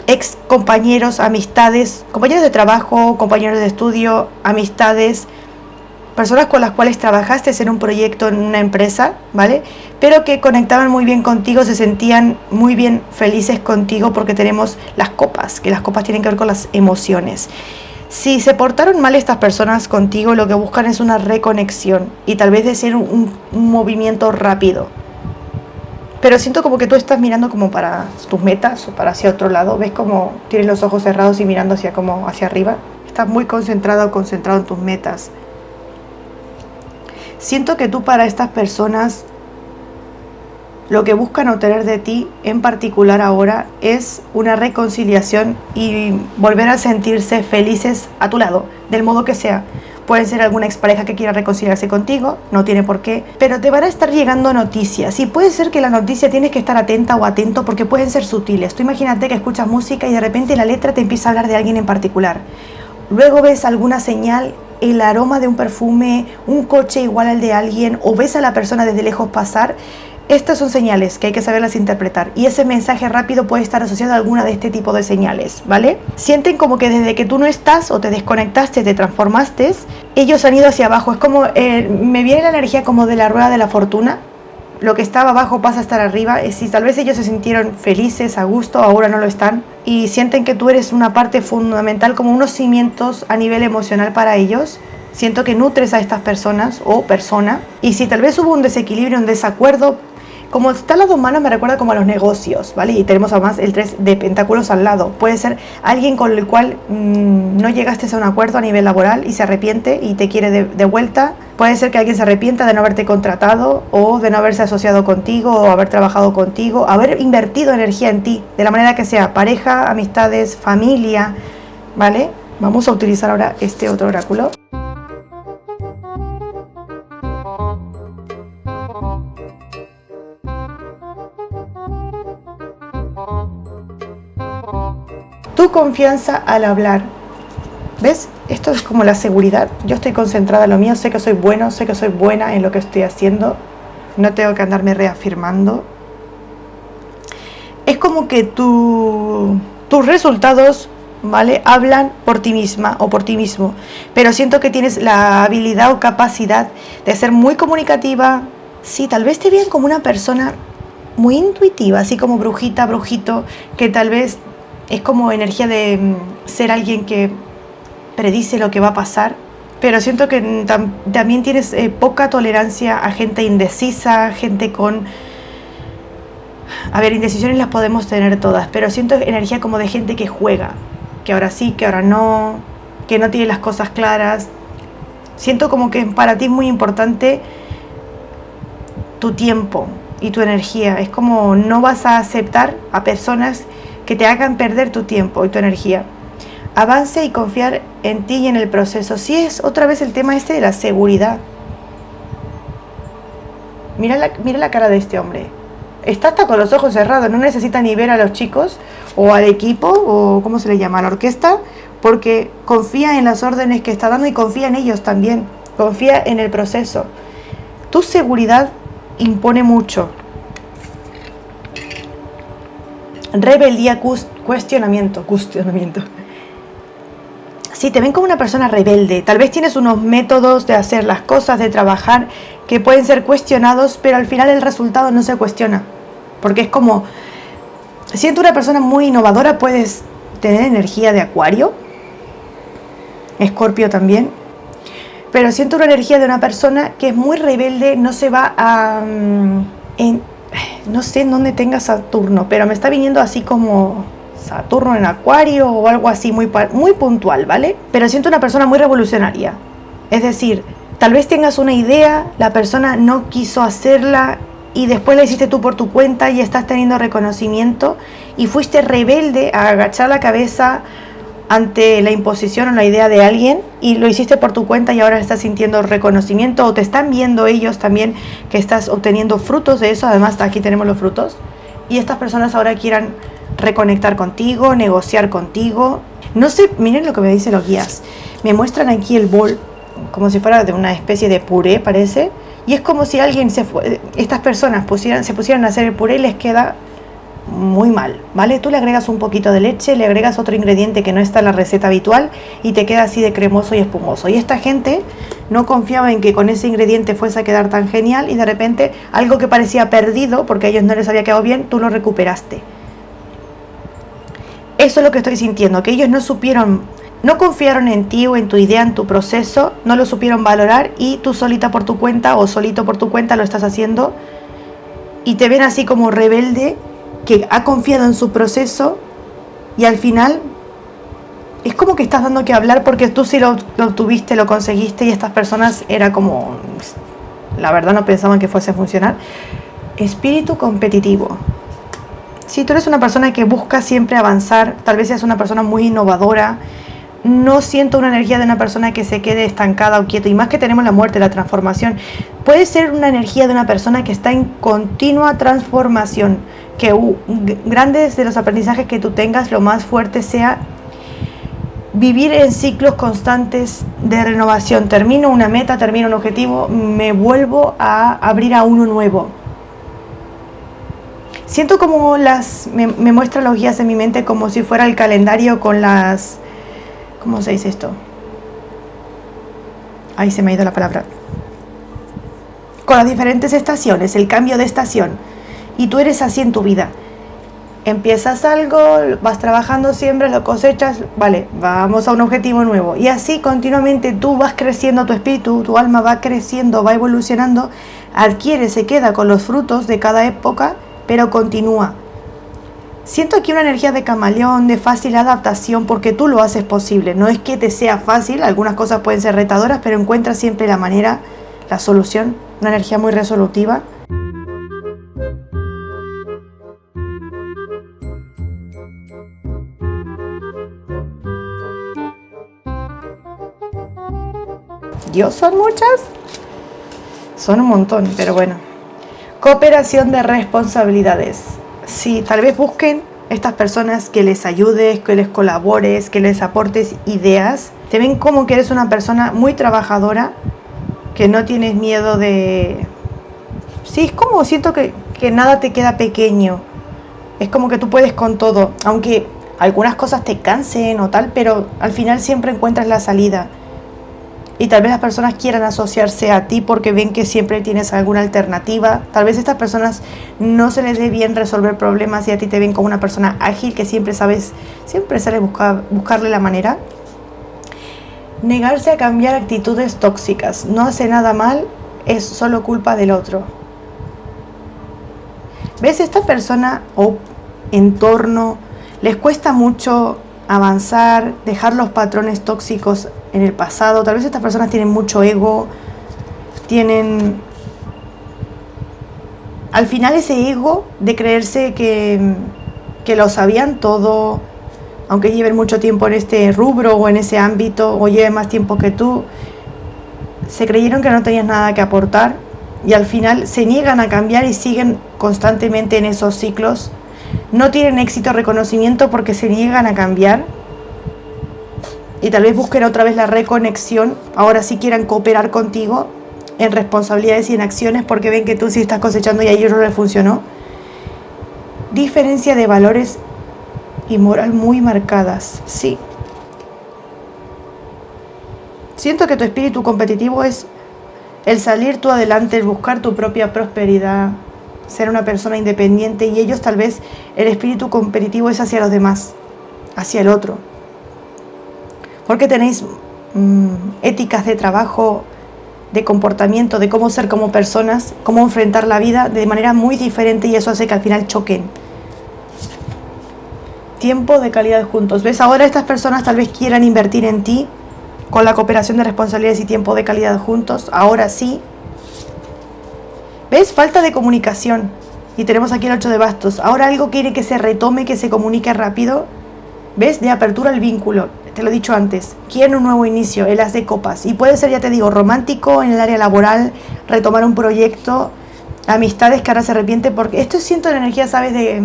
ex compañeros, amistades, compañeros de trabajo, compañeros de estudio, amistades, personas con las cuales trabajaste en un proyecto, en una empresa, ¿vale? Pero que conectaban muy bien contigo, se sentían muy bien felices contigo, porque tenemos las copas, que las copas tienen que ver con las emociones. Si se portaron mal estas personas contigo, lo que buscan es una reconexión y tal vez de ser un movimiento rápido. Pero siento como que tú estás mirando como para tus metas o para hacia otro lado. ¿Ves como tienes los ojos cerrados y mirando hacia arriba? Estás muy concentrado en tus metas. Siento que tú, para estas personas, lo que buscan obtener de ti en particular ahora es una reconciliación y volver a sentirse felices a tu lado, del modo que sea. Puede ser alguna expareja que quiera reconciliarse contigo, no tiene por qué, pero te van a estar llegando noticias, y puede ser que la noticia tienes que estar atenta o atento porque pueden ser sutiles. Tú imagínate que escuchas música y de repente la letra te empieza a hablar de alguien en particular. luego ves alguna señal, el aroma de un perfume, un coche igual al de alguien, o ves a la persona desde lejos pasar, estas son señales que hay que saberlas interpretar, y ese mensaje rápido puede estar asociado a alguna de este tipo de señales, ¿vale? Sienten como que desde que tú no estás o te desconectaste, te transformaste, ellos han ido hacia abajo. Es como, me viene la energía como de la rueda de la fortuna. Lo que estaba abajo pasa a estar arriba. Si tal vez ellos se sintieron felices, a gusto, ahora no lo están, y sienten que tú eres una parte fundamental, como unos cimientos a nivel emocional para ellos. Siento que nutres a estas personas o persona, y si tal vez hubo un desequilibrio, un desacuerdo, como están las dos manos me recuerda como a los negocios, ¿vale? Y tenemos además el 3 de pentáculos al lado. Puede ser alguien con el cual no llegaste a un acuerdo a nivel laboral y se arrepiente y te quiere de vuelta. Puede ser que alguien se arrepienta de no haberte contratado o de no haberse asociado contigo o haber trabajado contigo, haber invertido energía en ti, de la manera que sea, pareja, amistades, familia, ¿vale? Vamos a utilizar ahora este otro oráculo. Tu confianza al hablar. ¿Ves? Esto es como la seguridad. Yo estoy concentrada en lo mío, sé que soy bueno, sé que soy buena en lo que estoy haciendo. No tengo que andarme reafirmando. Es como que tus resultados, ¿vale?, hablan por ti misma o por ti mismo. Pero siento que tienes la habilidad o capacidad de ser muy comunicativa. Sí, tal vez te vean como una persona muy intuitiva, así como brujita, brujito, que tal vez es como energía de ser alguien que predice lo que va a pasar, pero siento que también tienes poca tolerancia a gente indecisa, gente con... A ver, indecisiones las podemos tener todas, pero siento energía como de gente que juega, que ahora sí, que ahora no, que no tiene las cosas claras. Siento como que para ti es muy importante tu tiempo y tu energía. Es como no vas a aceptar a personas que te hagan perder tu tiempo y tu energía. Avance y confiar en ti y en el proceso. Sí, es otra vez el tema este de la seguridad. Mira la cara de este hombre. Está hasta con los ojos cerrados, no necesita ni ver a los chicos o al equipo, o ¿cómo se le llama?, a la orquesta, porque confía en las órdenes que está dando y confía en ellos también. Confía en el proceso. Tu seguridad impone mucho. Rebeldía, cuestionamiento. Sí, te ven como una persona rebelde. Tal vez tienes unos métodos de hacer las cosas, de trabajar, que pueden ser cuestionados, pero al final el resultado no se cuestiona. Porque es como, siento una persona muy innovadora. Puedes tener energía de Acuario, Escorpio también, pero siento una energía de una persona que es muy rebelde, no se va a... no sé en dónde tenga Saturno, pero me está viniendo así como Saturno en Acuario o algo así muy puntual, ¿vale? Pero siento una persona muy revolucionaria. Es decir, tal vez tengas una idea, la persona no quiso hacerla y después la hiciste tú por tu cuenta y estás teniendo reconocimiento y fuiste rebelde a agachar la cabeza ante la imposición o la idea de alguien y lo hiciste por tu cuenta y ahora estás sintiendo reconocimiento, o te están viendo ellos también que estás obteniendo frutos de eso. Además, aquí tenemos los frutos y estas personas ahora quieran reconectar contigo, negociar contigo. No sé, miren lo que me dicen los guías. Me muestran aquí el bol como si fuera de una especie de puré, parece, y es como si alguien estas personas se pusieran a hacer el puré y les queda muy mal, ¿vale? Tú le agregas un poquito de leche, le agregas otro ingrediente que no está en la receta habitual y te queda así de cremoso y espumoso. Y esta gente no confiaba en que con ese ingrediente fuese a quedar tan genial y de repente algo que parecía perdido porque a ellos no les había quedado bien, tú lo recuperaste. Eso es lo que estoy sintiendo, que ellos no confiaron en ti o en tu idea, en tu proceso, no lo supieron valorar y tú solita por tu cuenta o solito por tu cuenta lo estás haciendo y te ven así como rebelde, que ha confiado en su proceso y al final es como que estás dando que hablar porque tú sí lo obtuviste, lo conseguiste y estas personas era como, la verdad no pensaban que fuese a funcionar. Espíritu competitivo. Si tú eres una persona que busca siempre avanzar, tal vez seas una persona muy innovadora, no siento una energía de una persona que se quede estancada o quieta, y más que tenemos la muerte, la transformación. Puede ser una energía de una persona que está en continua transformación, que grandes de los aprendizajes que tú tengas, lo más fuerte sea vivir en ciclos constantes de renovación. Termino una meta, termino un objetivo, me vuelvo a abrir a uno nuevo. Siento como me muestran los guías en mi mente como si fuera el calendario con las... ¿Cómo se dice esto? Ahí se me ha ido la palabra. Con las diferentes estaciones, el cambio de estación. Y tú eres así en tu vida. Empiezas algo, vas trabajando, siembras, lo cosechas, vale, vamos a un objetivo nuevo. Y así continuamente tú vas creciendo, tu espíritu, tu alma va creciendo, va evolucionando, adquiere, se queda con los frutos de cada época, pero continúa. Siento aquí una energía de camaleón, de fácil adaptación, porque tú lo haces posible. No es que te sea fácil, algunas cosas pueden ser retadoras, pero encuentras siempre la manera, la solución, una energía muy resolutiva. Dios, ¿son muchas? Son un montón, pero bueno. Cooperación de responsabilidades. Sí, tal vez busquen estas personas que les ayudes, que les colabores, que les aportes ideas. Te ven como que eres una persona muy trabajadora, que no tienes miedo de... Sí, es como siento que nada te queda pequeño. Es como que tú puedes con todo, aunque algunas cosas te cansen o tal, pero al final siempre encuentras la salida. Y tal vez las personas quieran asociarse a ti porque ven que siempre tienes alguna alternativa. Tal vez a estas personas no se les dé bien resolver problemas y a ti te ven como una persona ágil que siempre sabes buscarle la manera. Negarse a cambiar actitudes tóxicas. No hace nada mal, es solo culpa del otro. ¿Ves? Esta persona o entorno les cuesta mucho avanzar, dejar los patrones tóxicos en el pasado. Tal vez estas personas tienen mucho ego, tienen al final ese ego de creerse que lo sabían todo, aunque lleven mucho tiempo en este rubro o en ese ámbito o lleven más tiempo que tú, se creyeron que no tenías nada que aportar y al final se niegan a cambiar y siguen constantemente en esos ciclos. No tienen éxito o reconocimiento porque se niegan a cambiar. Y tal vez busquen otra vez la reconexión. Ahora sí quieran cooperar contigo en responsabilidades y en acciones porque ven que tú sí estás cosechando y a ellos no les funcionó. Diferencia de valores y moral muy marcadas. Sí. Siento que tu espíritu competitivo es el salir tú adelante, el buscar tu propia prosperidad, ser una persona independiente, y ellos tal vez el espíritu competitivo es hacia los demás, hacia el otro. Porque tenéis éticas de trabajo, de comportamiento, de cómo ser como personas, cómo enfrentar la vida de manera muy diferente y eso hace que al final choquen. Tiempo de calidad juntos. ¿Ves? Ahora estas personas tal vez quieran invertir en ti con la cooperación de responsabilidades y tiempo de calidad juntos. Ahora sí. ¿Ves? Falta de comunicación. Y tenemos aquí el 8 de bastos. Ahora algo quiere que se retome, que se comunique rápido. ¿Ves? De apertura al vínculo. Te lo he dicho antes. Quieren un nuevo inicio, el as de copas. Y puede ser, ya te digo, romántico, en el área laboral, retomar un proyecto, amistades que ahora se arrepiente. Porque esto siento la energía, ¿sabes? De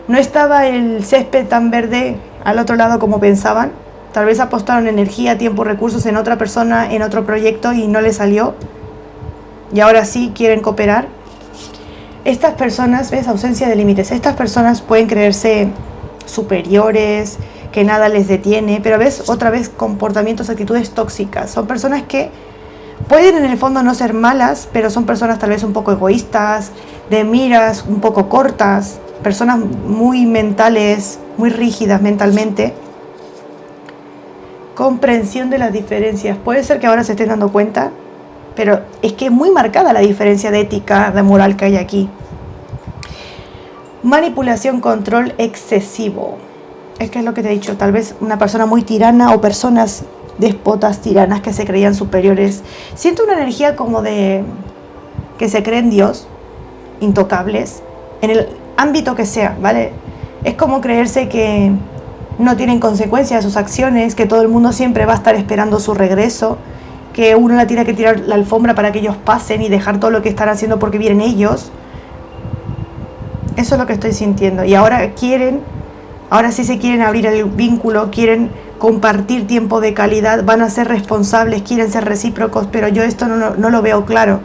no estaba el césped tan verde al otro lado como pensaban. Tal vez apostaron energía, tiempo, recursos en otra persona, en otro proyecto y no les salió. Y ahora sí quieren cooperar. Estas personas, ¿ves? Ausencia de límites. Estas personas pueden creerse superiores, que nada les detiene, pero ves otra vez comportamientos, actitudes tóxicas. Son personas que pueden en el fondo no ser malas, pero son personas tal vez un poco egoístas, de miras un poco cortas, personas muy mentales, muy rígidas mentalmente. Comprensión de las diferencias. Puede ser que ahora se estén dando cuenta, pero es que es muy marcada la diferencia de ética, de moral que hay aquí. Manipulación, control excesivo. Es que es lo que te he dicho, tal vez una persona muy tirana o personas déspotas, tiranas que se creían superiores. Siento una energía como de que se creen Dios, intocables, en el ámbito que sea, ¿vale? Es como creerse que no tienen consecuencias sus acciones, que todo el mundo siempre va a estar esperando su regreso, que uno la tiene que tirar la alfombra para que ellos pasen y dejar todo lo que están haciendo porque vienen ellos. Eso es lo que estoy sintiendo. Y ahora sí se quieren abrir el vínculo, quieren compartir tiempo de calidad, van a ser responsables, quieren ser recíprocos, pero yo esto no lo veo claro,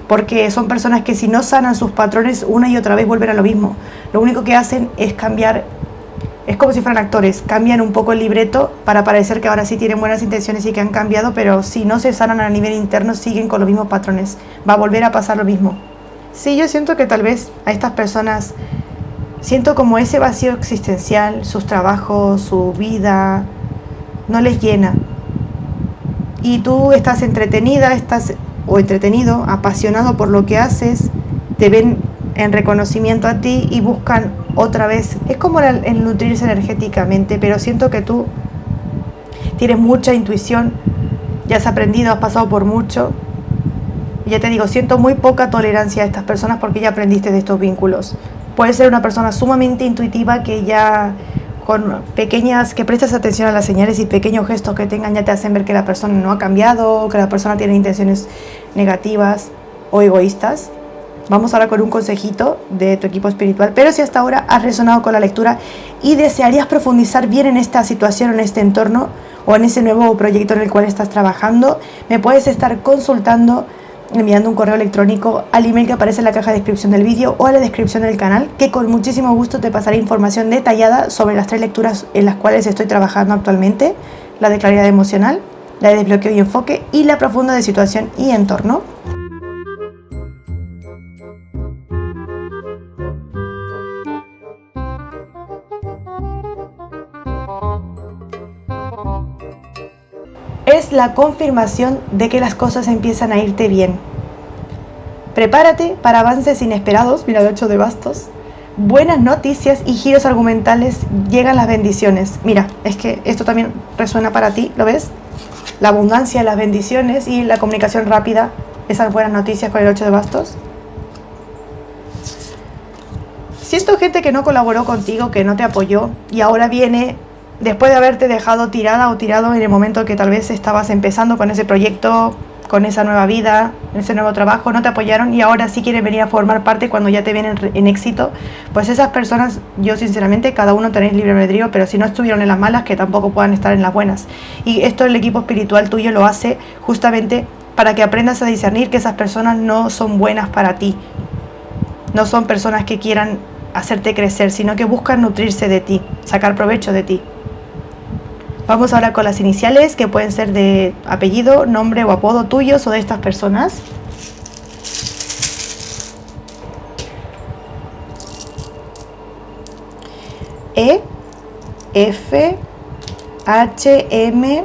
porque son personas que si no sanan sus patrones una y otra vez vuelven a lo mismo. Lo único que hacen es cambiar, es como si fueran actores, cambian un poco el libreto para parecer que ahora sí tienen buenas intenciones y que han cambiado, pero si no se sanan a nivel interno siguen con los mismos patrones, va a volver a pasar lo mismo. Sí, yo siento que tal vez a estas personas, siento como ese vacío existencial, sus trabajos, su vida, no les llena. Y tú estás entretenida, o entretenido, apasionado por lo que haces, te ven en reconocimiento a ti y buscan otra vez. Es como el nutrirse energéticamente, pero siento que tú tienes mucha intuición, ya has aprendido, has pasado por mucho. Y ya te digo, siento muy poca tolerancia a estas personas porque ya aprendiste de estos vínculos. Puedes ser una persona sumamente intuitiva que ya con pequeñas, que prestas atención a las señales y pequeños gestos que tengan ya te hacen ver que la persona no ha cambiado, que la persona tiene intenciones negativas o egoístas. Vamos ahora con un consejito de tu equipo espiritual, pero si hasta ahora has resonado con la lectura y desearías profundizar bien en esta situación, en este entorno o en ese nuevo proyecto en el cual estás trabajando, me puedes estar consultando enviando un correo electrónico al email que aparece en la caja de descripción del vídeo o en la descripción del canal, que con muchísimo gusto te pasaré información detallada sobre las 3 lecturas en las cuales estoy trabajando actualmente: la de claridad emocional, la de desbloqueo y enfoque y la profunda de situación y entorno. Es la confirmación de que las cosas empiezan a irte bien. Prepárate para avances inesperados, mira el 8 de bastos, buenas noticias y giros argumentales, llegan las bendiciones. Mira, es que esto también resuena para ti, ¿lo ves? La abundancia, las bendiciones y la comunicación rápida, esas buenas noticias con el 8 de bastos. Siento gente que no colaboró contigo, que no te apoyó y ahora viene después de haberte dejado tirada o tirado en el momento que tal vez estabas empezando con ese proyecto, con esa nueva vida, ese nuevo trabajo, no te apoyaron y ahora sí quieren venir a formar parte cuando ya te ven en éxito. Pues esas personas, yo sinceramente, cada uno tenéis libre albedrío, pero si no estuvieron en las malas, que tampoco puedan estar en las buenas. Y esto el equipo espiritual tuyo lo hace justamente para que aprendas a discernir que esas personas no son buenas para ti. No son personas que quieran hacerte crecer, sino que buscan nutrirse de ti, sacar provecho de ti. Vamos ahora con las iniciales, que pueden ser de apellido, nombre o apodo tuyos o de estas personas. E, F, H, M,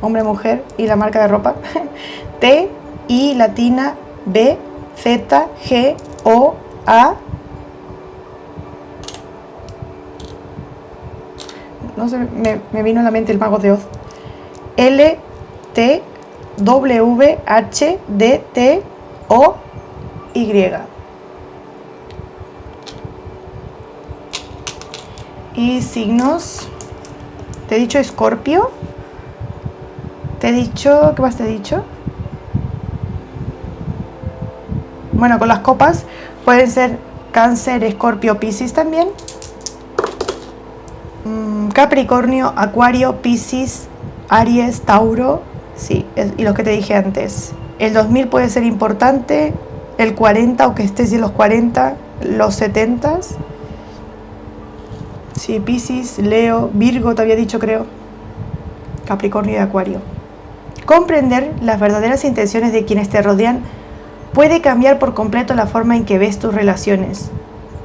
hombre, mujer y la marca de ropa. T, I, latina, B, Z, G, O, A. No sé, me vino a la mente el mago de Oz. L, T, W, H, D, T, O, Y. Y signos. Te he dicho Escorpio. Te he dicho... ¿Qué más te he dicho? Bueno, con las copas pueden ser Cáncer, Escorpio, Piscis también. Capricornio, Acuario, Piscis, Aries, Tauro, sí, y los que te dije antes. El 2000 puede ser importante, el 40, o que estés en los 40, los 70. Sí, Piscis, Leo, Virgo, te había dicho, creo. Capricornio y Acuario. Comprender las verdaderas intenciones de quienes te rodean puede cambiar por completo la forma en que ves tus relaciones.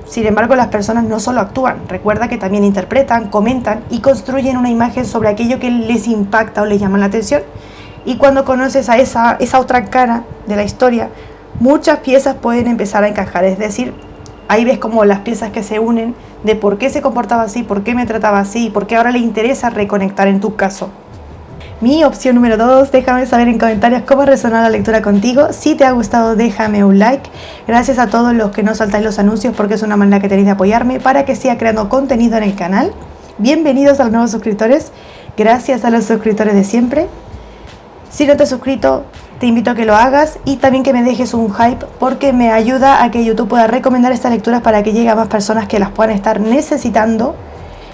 Sin embargo, las personas no solo actúan, recuerda que también interpretan, comentan y construyen una imagen sobre aquello que les impacta o les llama la atención. Y cuando conoces a esa otra cara de la historia, muchas piezas pueden empezar a encajar. Es decir, ahí ves como las piezas que se unen de por qué se comportaba así, por qué me trataba así, por qué ahora le interesa reconectar en tu caso. Mi opción número 2, déjame saber en comentarios cómo resonó la lectura contigo. Si te ha gustado, déjame un like. Gracias a todos los que no saltáis los anuncios porque es una manera que tenéis de apoyarme para que siga creando contenido en el canal. Bienvenidos a los nuevos suscriptores. Gracias a los suscriptores de siempre. Si no te has suscrito, te invito a que lo hagas y también que me dejes un hype porque me ayuda a que YouTube pueda recomendar estas lecturas para que llegue a más personas que las puedan estar necesitando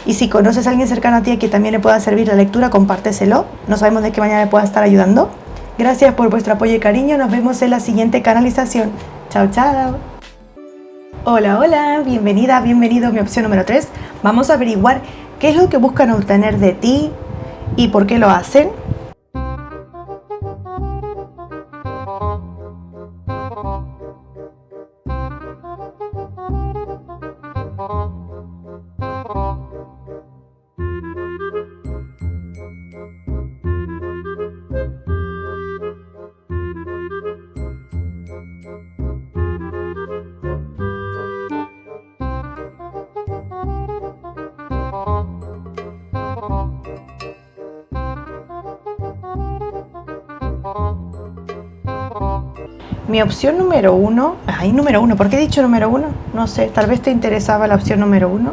Y si conoces a alguien cercano a ti que también le pueda servir la lectura, compárteselo. No sabemos de qué manera le pueda estar ayudando. Gracias por vuestro apoyo y cariño. Nos vemos en la siguiente canalización. Chao, chao. Hola, hola. Bienvenida, bienvenido a mi opción número 3. Vamos a averiguar qué es lo que buscan obtener de ti y por qué lo hacen. Mi opción número 1, número 1, ¿por qué he dicho número 1? No sé, tal vez te interesaba la opción número 1.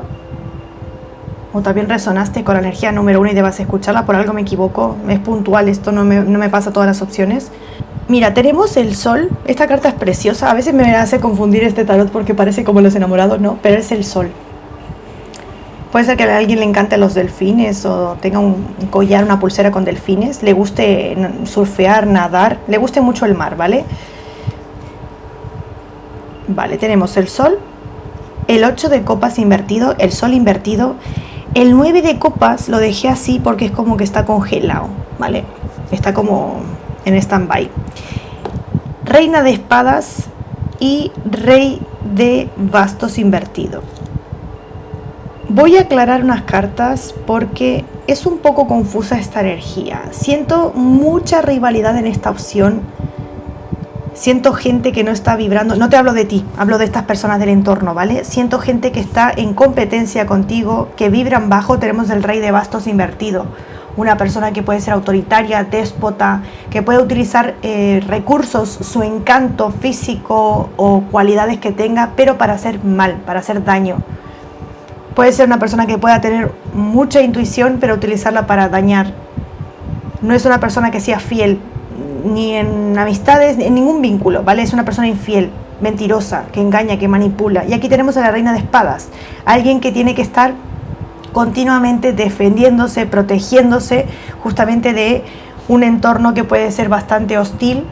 O también resonaste con la energía número 1 y debas escucharla, por algo me equivoco, es puntual, esto no me pasa todas las opciones. Mira, tenemos el sol, esta carta es preciosa, a veces me hace confundir este tarot porque parece como los enamorados, no, pero es el sol. Puede ser que a alguien le encante los delfines o tenga un collar, una pulsera con delfines, le guste surfear, nadar, le guste mucho el mar, ¿vale? Vale, tenemos el sol, el 8 de copas invertido, el sol invertido. El 9 de copas lo dejé así porque es como que está congelado, ¿vale? Está como en stand-by. Reina de espadas y rey de bastos invertido. Voy a aclarar unas cartas porque es un poco confusa esta energía. Siento mucha rivalidad en esta opción. Siento gente que no está vibrando, no te hablo de ti, hablo de estas personas del entorno, ¿vale? Siento gente que está en competencia contigo, que vibran bajo. Tenemos el rey de bastos invertido, una persona que puede ser autoritaria, déspota, que puede utilizar recursos, su encanto físico o cualidades que tenga, pero para hacer mal, para hacer daño. Puede ser una persona que pueda tener mucha intuición, pero utilizarla para dañar. No es una persona que sea fiel, ni en amistades, ni en ningún vínculo, ¿vale? Es una persona infiel, mentirosa, que engaña, que manipula. Y aquí tenemos a la reina de espadas, alguien que tiene que estar continuamente defendiéndose, protegiéndose justamente de un entorno que puede ser bastante hostil.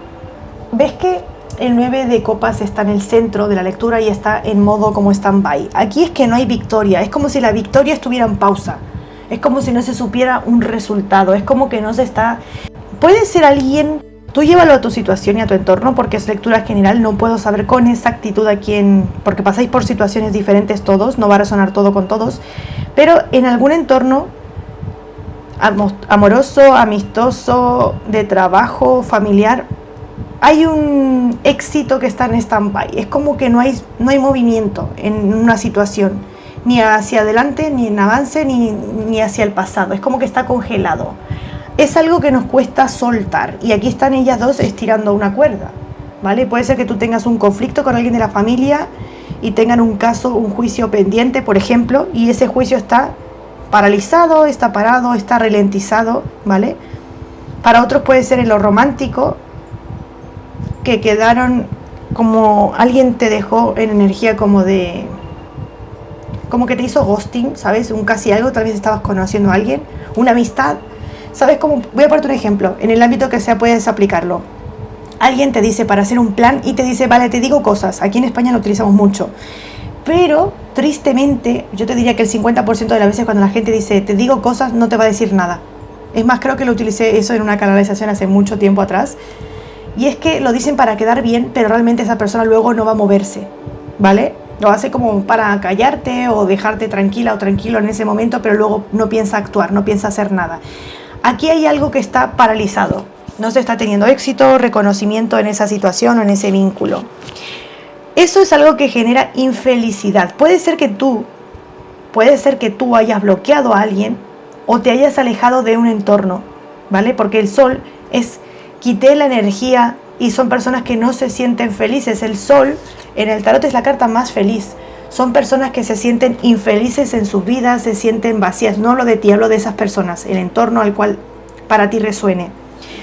¿Ves que el 9 de copas está en el centro de la lectura y está en modo como stand-by? Aquí es que no hay victoria, es como si la victoria estuviera en pausa, es como si no se supiera un resultado, es como que no se está... Puede ser alguien... Tú llévalo a tu situación y a tu entorno porque es lectura general, no puedo saber con exactitud a quién, porque pasáis por situaciones diferentes todos, no va a resonar todo con todos, pero en algún entorno amoroso, amistoso, de trabajo, familiar, hay un éxito que está en stand-by. Es como que no hay movimiento en una situación, ni hacia adelante, ni en avance, ni hacia el pasado, es como que está congelado. Es algo que nos cuesta soltar y aquí están ellas dos estirando una cuerda, ¿vale? Puede ser que tú tengas un conflicto con alguien de la familia y tengan un caso, un juicio pendiente, por ejemplo, y ese juicio está paralizado, está parado, está ralentizado, ¿vale? Para otros puede ser en lo romántico, que quedaron como alguien te dejó en energía como de... como que te hizo ghosting, ¿sabes? Un casi algo, tal vez estabas conociendo a alguien, una amistad. ¿Sabes cómo? Voy a ponerte un ejemplo, en el ámbito que sea puedes aplicarlo. Alguien te dice para hacer un plan y te dice, vale, te digo cosas. Aquí en España lo utilizamos mucho. Pero, tristemente, yo te diría que el 50% de las veces cuando la gente dice, te digo cosas, no te va a decir nada. Es más, creo que lo utilicé eso en una canalización hace mucho tiempo atrás. Y es que lo dicen para quedar bien, pero realmente esa persona luego no va a moverse, ¿vale? Lo hace como para callarte o dejarte tranquila o tranquilo en ese momento, pero luego no piensa actuar, no piensa hacer nada. Aquí hay algo que está paralizado, no se está teniendo éxito, reconocimiento en esa situación o en ese vínculo. Eso es algo que genera infelicidad. Puede ser que tú hayas bloqueado a alguien o te hayas alejado de un entorno, ¿vale? Porque el sol es, quité la energía y son personas que no se sienten felices. El sol en el tarot es la carta más feliz. Son personas que se sienten infelices en sus vidas, se sienten vacías. No hablo de ti, hablo de esas personas, el entorno al cual para ti resuene.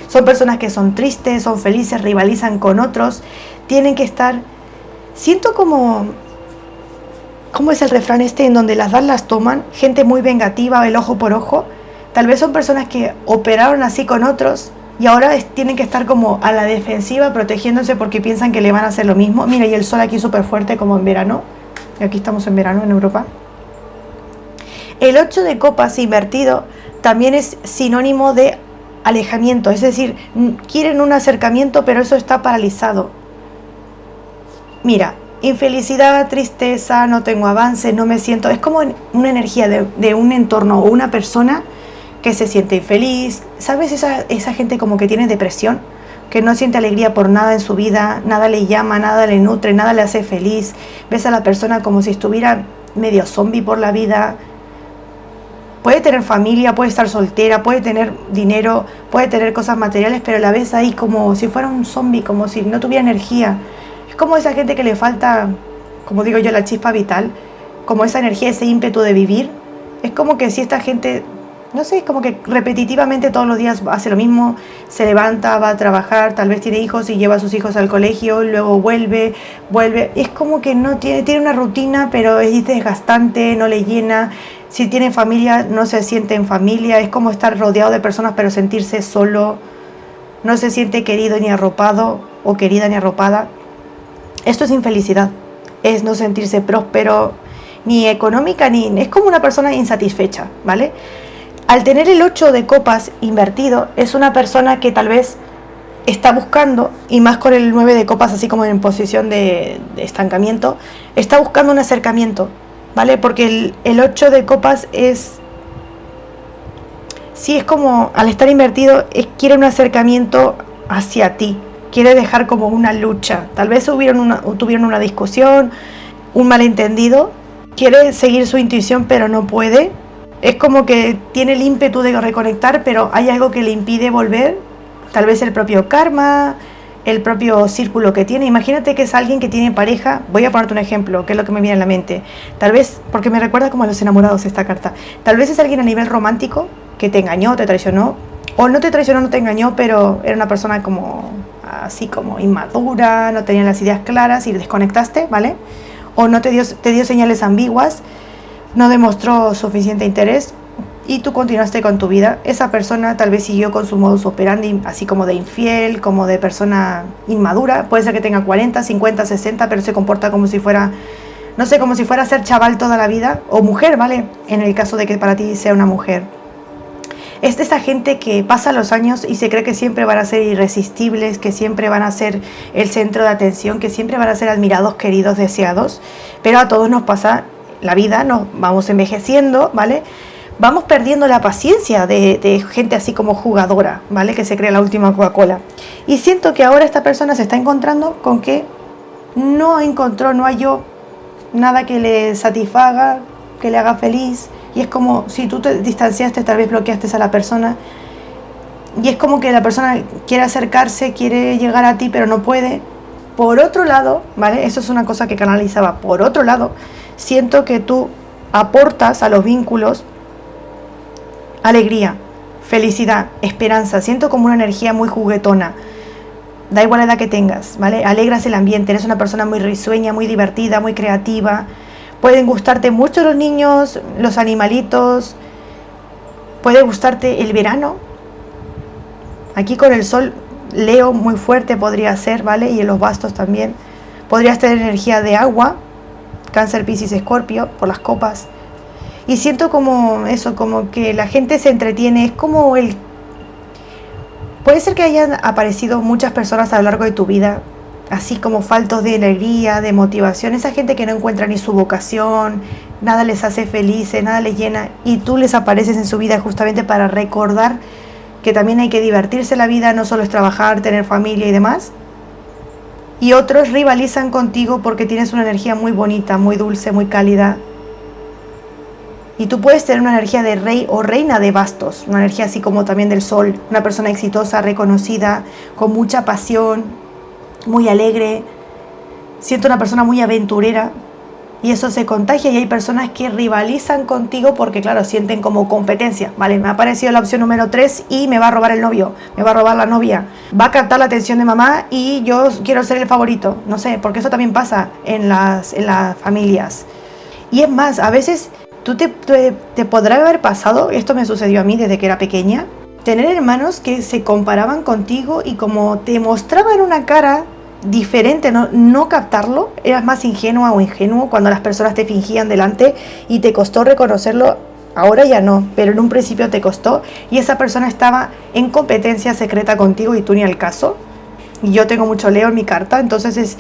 Son personas que son tristes, son felices, rivalizan con otros. Tienen que estar... Siento como ¿cómo es el refrán este? En donde las das las toman, gente muy vengativa, el ojo por ojo. Tal vez son personas que operaron así con otros y ahora tienen que estar como a la defensiva protegiéndose porque piensan que le van a hacer lo mismo. Mira, y el sol aquí súper fuerte como en verano. Y aquí estamos en verano en Europa. El 8 de copas invertido también es sinónimo de alejamiento. Es decir, quieren un acercamiento pero eso está paralizado. Mira, infelicidad, tristeza, no tengo avance, no me siento... Es como una energía de un entorno o una persona que se siente infeliz. ¿Sabes? Esa gente como que tiene depresión, que no siente alegría por nada en su vida, nada le llama, nada le nutre, nada le hace feliz. Ves a la persona como si estuviera medio zombie por la vida. Puede tener familia, puede estar soltera, puede tener dinero, puede tener cosas materiales, pero la ves ahí como si fuera un zombie, como si no tuviera energía. Es como esa gente que le falta, como digo yo, la chispa vital, como esa energía, ese ímpetu de vivir. Es como que si esta gente, no sé, es como que repetitivamente todos los días hace lo mismo, se levanta, va a trabajar, tal vez tiene hijos y lleva a sus hijos al colegio, luego vuelve. Es como que no tiene una rutina, pero es desgastante, no le llena. Si tiene familia, no se siente en familia, es como estar rodeado de personas, pero sentirse solo, no se siente querido ni arropado, o querida ni arropada. Esto es infelicidad, es no sentirse próspero, ni económica, ni... Es como una persona insatisfecha, ¿vale? Al tener el 8 de copas invertido, es una persona que tal vez está buscando, y más con el 9 de copas así como en posición de estancamiento, está buscando un acercamiento, ¿vale? Porque el 8 de copas es... Sí, es como, al estar invertido, quiere un acercamiento hacia ti. Quiere dejar como una lucha. Tal vez tuvieron una discusión, un malentendido. Quiere seguir su intuición, pero no puede. Es como que tiene el ímpetu de reconectar, pero hay algo que le impide volver. Tal vez el propio karma, el propio círculo que tiene. Imagínate que es alguien que tiene pareja. Voy a ponerte un ejemplo, que es lo que me viene a la mente. Tal vez, porque me recuerda como a los enamorados esta carta. Tal vez es alguien a nivel romántico que te engañó, te traicionó. O no te traicionó, no te engañó, pero era una persona como... así como inmadura, no tenía las ideas claras y desconectaste, ¿vale? O no te dio señales ambiguas, no demostró suficiente interés y tú continuaste con tu vida. Esa persona tal vez siguió con su modus operandi, así como de infiel, como de persona inmadura. Puede ser que tenga 40, 50, 60, pero se comporta como si fuera, no sé, como si fuera a ser chaval toda la vida, o mujer, ¿vale? En el caso de que para ti sea una mujer. Es de esa gente que pasa los años y se cree que siempre van a ser irresistibles, que siempre van a ser el centro de atención, que siempre van a ser admirados, queridos, deseados. Pero a todos nos pasa la vida, nos vamos envejeciendo, ¿vale? Vamos perdiendo la paciencia de gente así como jugadora, ¿vale? Que se cree la última Coca-Cola. Y siento que ahora esta persona se está encontrando con que no halló nada que le satisfaga, que le haga feliz. Y es como si tú te distanciaste, tal vez bloqueaste a la persona. Y es como que la persona quiere acercarse, quiere llegar a ti, pero no puede. Por otro lado, ¿vale? Eso es una cosa que canalizaba. Por otro lado, siento que tú aportas a los vínculos alegría, felicidad, esperanza. Siento como una energía muy juguetona. Da igual la edad que tengas, ¿vale? Alegras el ambiente. Eres una persona muy risueña, muy divertida, muy creativa. Pueden gustarte mucho los niños, los animalitos. Puede gustarte el verano. Aquí con el sol, Leo muy fuerte podría ser, ¿vale? Y en los bastos también. Podrías tener energía de agua. Cáncer, Piscis, Escorpio, por las copas. Y siento como eso, como que la gente se entretiene. Es como el... Puede ser que hayan aparecido muchas personas a lo largo de tu vida así como faltos de alegría, de motivación, esa gente que no encuentra ni su vocación, nada les hace felices, nada les llena, y tú les apareces en su vida justamente para recordar que también hay que divertirse la vida, no solo es trabajar, tener familia y demás. Y otros rivalizan contigo porque tienes una energía muy bonita, muy dulce, muy cálida. Y tú puedes tener una energía de rey o reina de bastos, una energía así como también del sol, una persona exitosa, reconocida, con mucha pasión, muy alegre. Siento una persona muy aventurera y eso se contagia, y hay personas que rivalizan contigo porque, claro, sienten como competencia. Vale, me ha aparecido la opción número 3 y me va a robar el novio, me va a robar la novia, va a captar la atención de mamá y yo quiero ser el favorito. No sé, porque eso también pasa en las familias. Y es más, a veces te podrá haber pasado, esto me sucedió a mí desde que era pequeña, tener hermanos que se comparaban contigo y como te mostraban una cara diferente, no captarlo, eras más ingenua o ingenuo cuando las personas te fingían delante y te costó reconocerlo. Ahora ya no, pero en un principio te costó y esa persona estaba en competencia secreta contigo y tú ni al caso. Y yo tengo mucho Leo en mi carta, entonces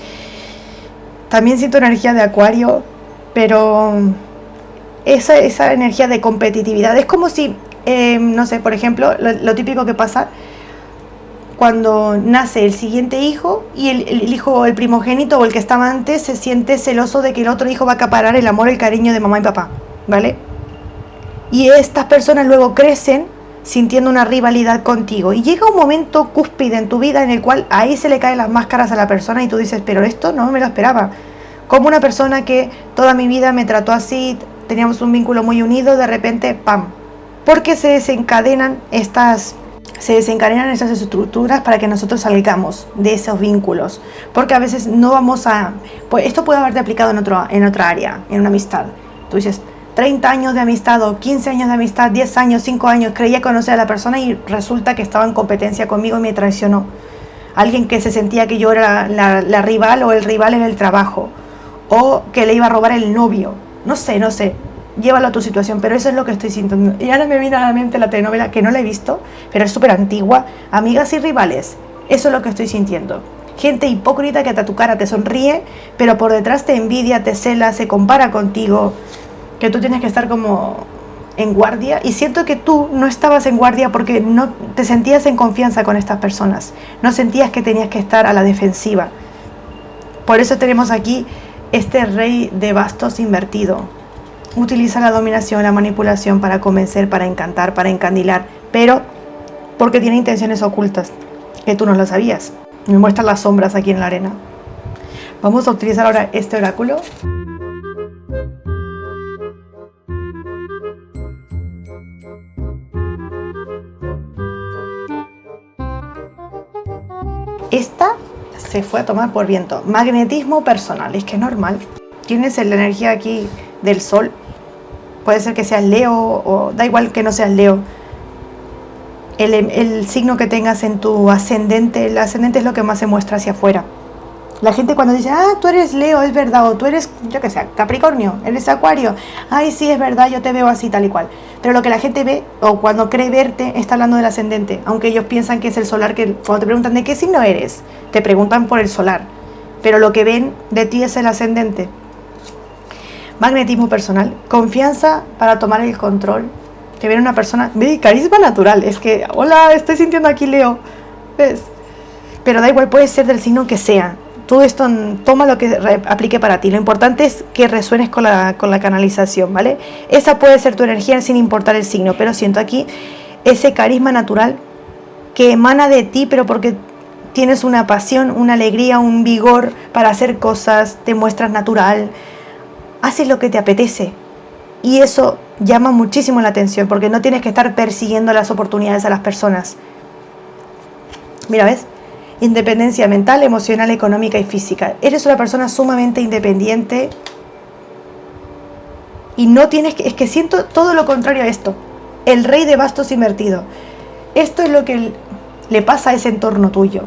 también siento energía de Acuario, pero esa energía de competitividad es como si, no sé, por ejemplo, lo típico que pasa cuando nace el siguiente hijo y el hijo, el primogénito o el que estaba antes se siente celoso de que el otro hijo va a acaparar el amor, el cariño de mamá y papá, ¿vale? Y estas personas luego crecen sintiendo una rivalidad contigo y llega un momento cúspide en tu vida en el cual ahí se le caen las máscaras a la persona y tú dices, pero esto no me lo esperaba. Como una persona que toda mi vida me trató así, teníamos un vínculo muy unido, de repente, ¡pam! Porque se desencadenan estas estructuras para que nosotros salgamos de esos vínculos. Porque a veces no vamos a... Pues esto puede haberte aplicado en otra área, en una amistad. Tú dices, 30 años de amistad o 15 años de amistad, 10 años, 5 años, creía conocer a la persona y resulta que estaba en competencia conmigo y me traicionó. Alguien que se sentía que yo era la rival o el rival en el trabajo, o que le iba a robar el novio. No sé, llévalo a tu situación, pero eso es lo que estoy sintiendo. Y ahora me viene a la mente la telenovela, que no la he visto, pero es súper antigua, Amigas y Rivales. Eso es lo que estoy sintiendo. Gente hipócrita que a tu cara te sonríe, pero por detrás te envidia, te cela, se compara contigo, que tú tienes que estar como en guardia, y siento que tú no estabas en guardia porque no te sentías en confianza con estas personas, no sentías que tenías que estar a la defensiva. Por eso tenemos aquí este rey de bastos invertido. Utiliza la dominación, la manipulación para convencer, para encantar, para encandilar, pero porque tiene intenciones ocultas que tú no las sabías. Me muestran las sombras aquí en la arena. Vamos a utilizar ahora este oráculo. Esta se fue a tomar por viento. Magnetismo personal, es que es normal. Tienes la energía aquí del sol. Puede ser que seas Leo o da igual que no seas Leo. El signo que tengas en tu ascendente, el ascendente es lo que más se muestra hacia afuera. La gente cuando dice, tú eres Leo, es verdad, o tú eres, yo que sé, Capricornio, eres Acuario, ay, sí, es verdad, yo te veo así, tal y cual. Pero lo que la gente ve, o cuando cree verte, está hablando del ascendente, aunque ellos piensan que es el solar, que cuando te preguntan de qué signo eres, te preguntan por el solar, pero lo que ven de ti es el ascendente. Magnetismo personal, confianza para tomar el control. Te viene una persona, carisma natural, es que, hola, estoy sintiendo aquí Leo, ¿ves? Pero da igual, puede ser del signo que sea. Todo esto toma lo que aplique para ti. Lo importante es que resuenes con la canalización, ¿vale? Esa puede ser tu energía sin importar el signo, pero siento aquí ese carisma natural que emana de ti, pero porque tienes una pasión, una alegría, un vigor para hacer cosas, te muestras natural, haces lo que te apetece. Y eso llama muchísimo la atención, porque no tienes que estar persiguiendo las oportunidades a las personas. Mira, ¿ves? Independencia mental, emocional, económica y física. Eres una persona sumamente independiente y no tienes que... Es que siento todo lo contrario a esto. El rey de bastos invertido. Esto es lo que le pasa a ese entorno tuyo.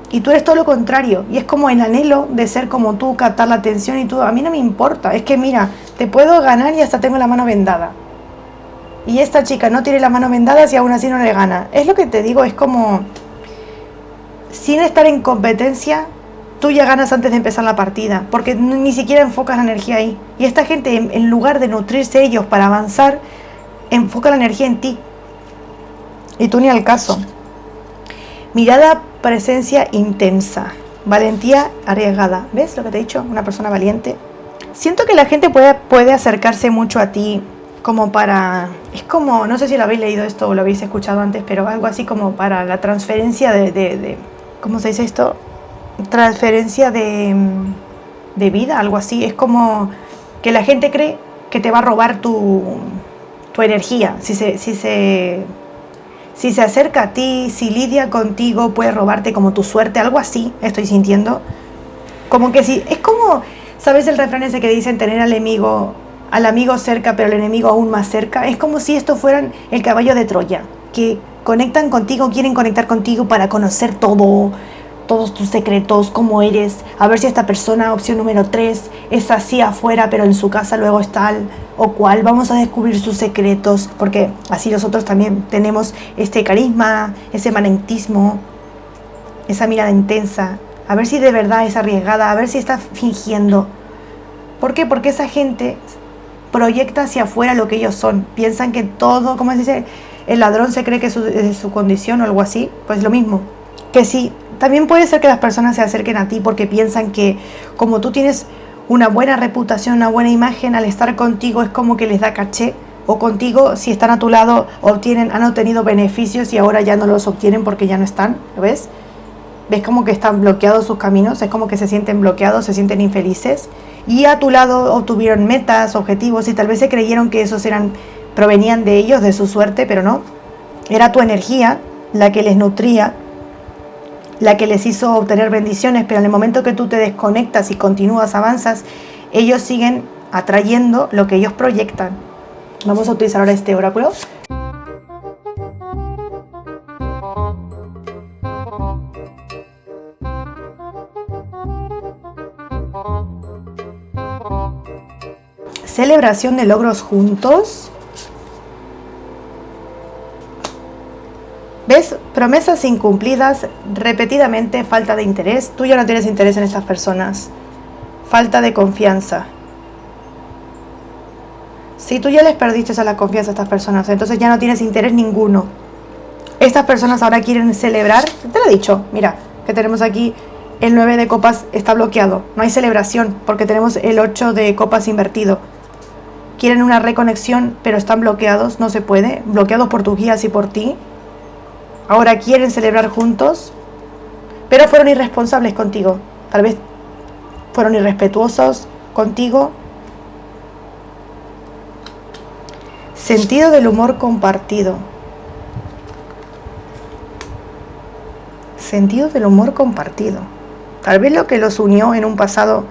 Y tú eres todo lo contrario. Y es como el anhelo de ser como tú, captar la atención y tú. A mí no me importa. Es que mira, te puedo ganar y hasta tengo la mano vendada. Y esta chica no tiene la mano vendada y aún así no le gana. Es lo que te digo, es como... Sin estar en competencia, tú ya ganas antes de empezar la partida, porque ni siquiera enfocas la energía ahí. Y esta gente, en lugar de nutrirse ellos para avanzar, enfoca la energía en ti. Y tú ni al caso. Mirada, presencia intensa. Valentía arriesgada. ¿Ves lo que te he dicho? Una persona valiente. Siento que la gente puede acercarse mucho a ti como para... Es como, no sé si lo habéis leído esto o lo habéis escuchado antes, pero algo así como para la transferencia de ¿cómo se dice esto? Transferencia de vida, algo así. Es como que la gente cree que te va a robar tu energía. Si se acerca a ti, si lidia contigo, puede robarte como tu suerte, algo así, estoy sintiendo. Como que si, es como ¿Sabes el refrán ese que dicen tener al amigo cerca, pero el enemigo aún más cerca? Es como si esto fueran el caballo de Troya, que conectan contigo, quieren conectar contigo para conocer todo, todos tus secretos, cómo eres, a ver si esta persona, opción número 3, es así afuera, pero en su casa luego es tal o cual. Vamos a descubrir sus secretos, porque así nosotros también tenemos este carisma, ese magnetismo, esa mirada intensa. A ver si de verdad es arriesgada, a ver si está fingiendo. ¿Por qué? Porque esa gente proyecta hacia afuera lo que ellos son. Piensan que todo, ¿cómo se dice? El ladrón se cree que es su condición o algo así. Pues lo mismo. Que sí, también puede ser que las personas se acerquen a ti porque piensan que como tú tienes una buena reputación, una buena imagen, al estar contigo es como que les da caché. O contigo, si están a tu lado, han obtenido beneficios y ahora ya no los obtienen porque ya no están. ¿Lo ves? ¿Ves como que están bloqueados sus caminos? Es como que se sienten bloqueados, se sienten infelices. Y a tu lado obtuvieron metas, objetivos y tal vez se creyeron que esos provenían de ellos, de su suerte, pero no. Era tu energía la que les nutría, la que les hizo obtener bendiciones, pero en el momento que tú te desconectas y continúas, avanzas, ellos siguen atrayendo lo que ellos proyectan. Vamos a utilizar ahora este oráculo. Celebración de logros juntos. ¿Ves? Promesas incumplidas repetidamente, falta de interés. Tú ya no tienes interés en estas personas. Falta de confianza. Si tú ya les perdiste la confianza a estas personas, entonces ya no tienes interés ninguno. Estas personas ahora quieren celebrar. Te lo he dicho, mira, que tenemos aquí el 9 de copas está bloqueado. No hay celebración porque tenemos el 8 de copas invertido. Quieren una reconexión, pero están bloqueados, no se puede. Bloqueados por tus guías y por ti. Ahora quieren celebrar juntos, pero fueron irresponsables contigo. Tal vez fueron irrespetuosos contigo. Sentido del humor compartido. Sentido del humor compartido. Tal vez lo que los unió en un pasado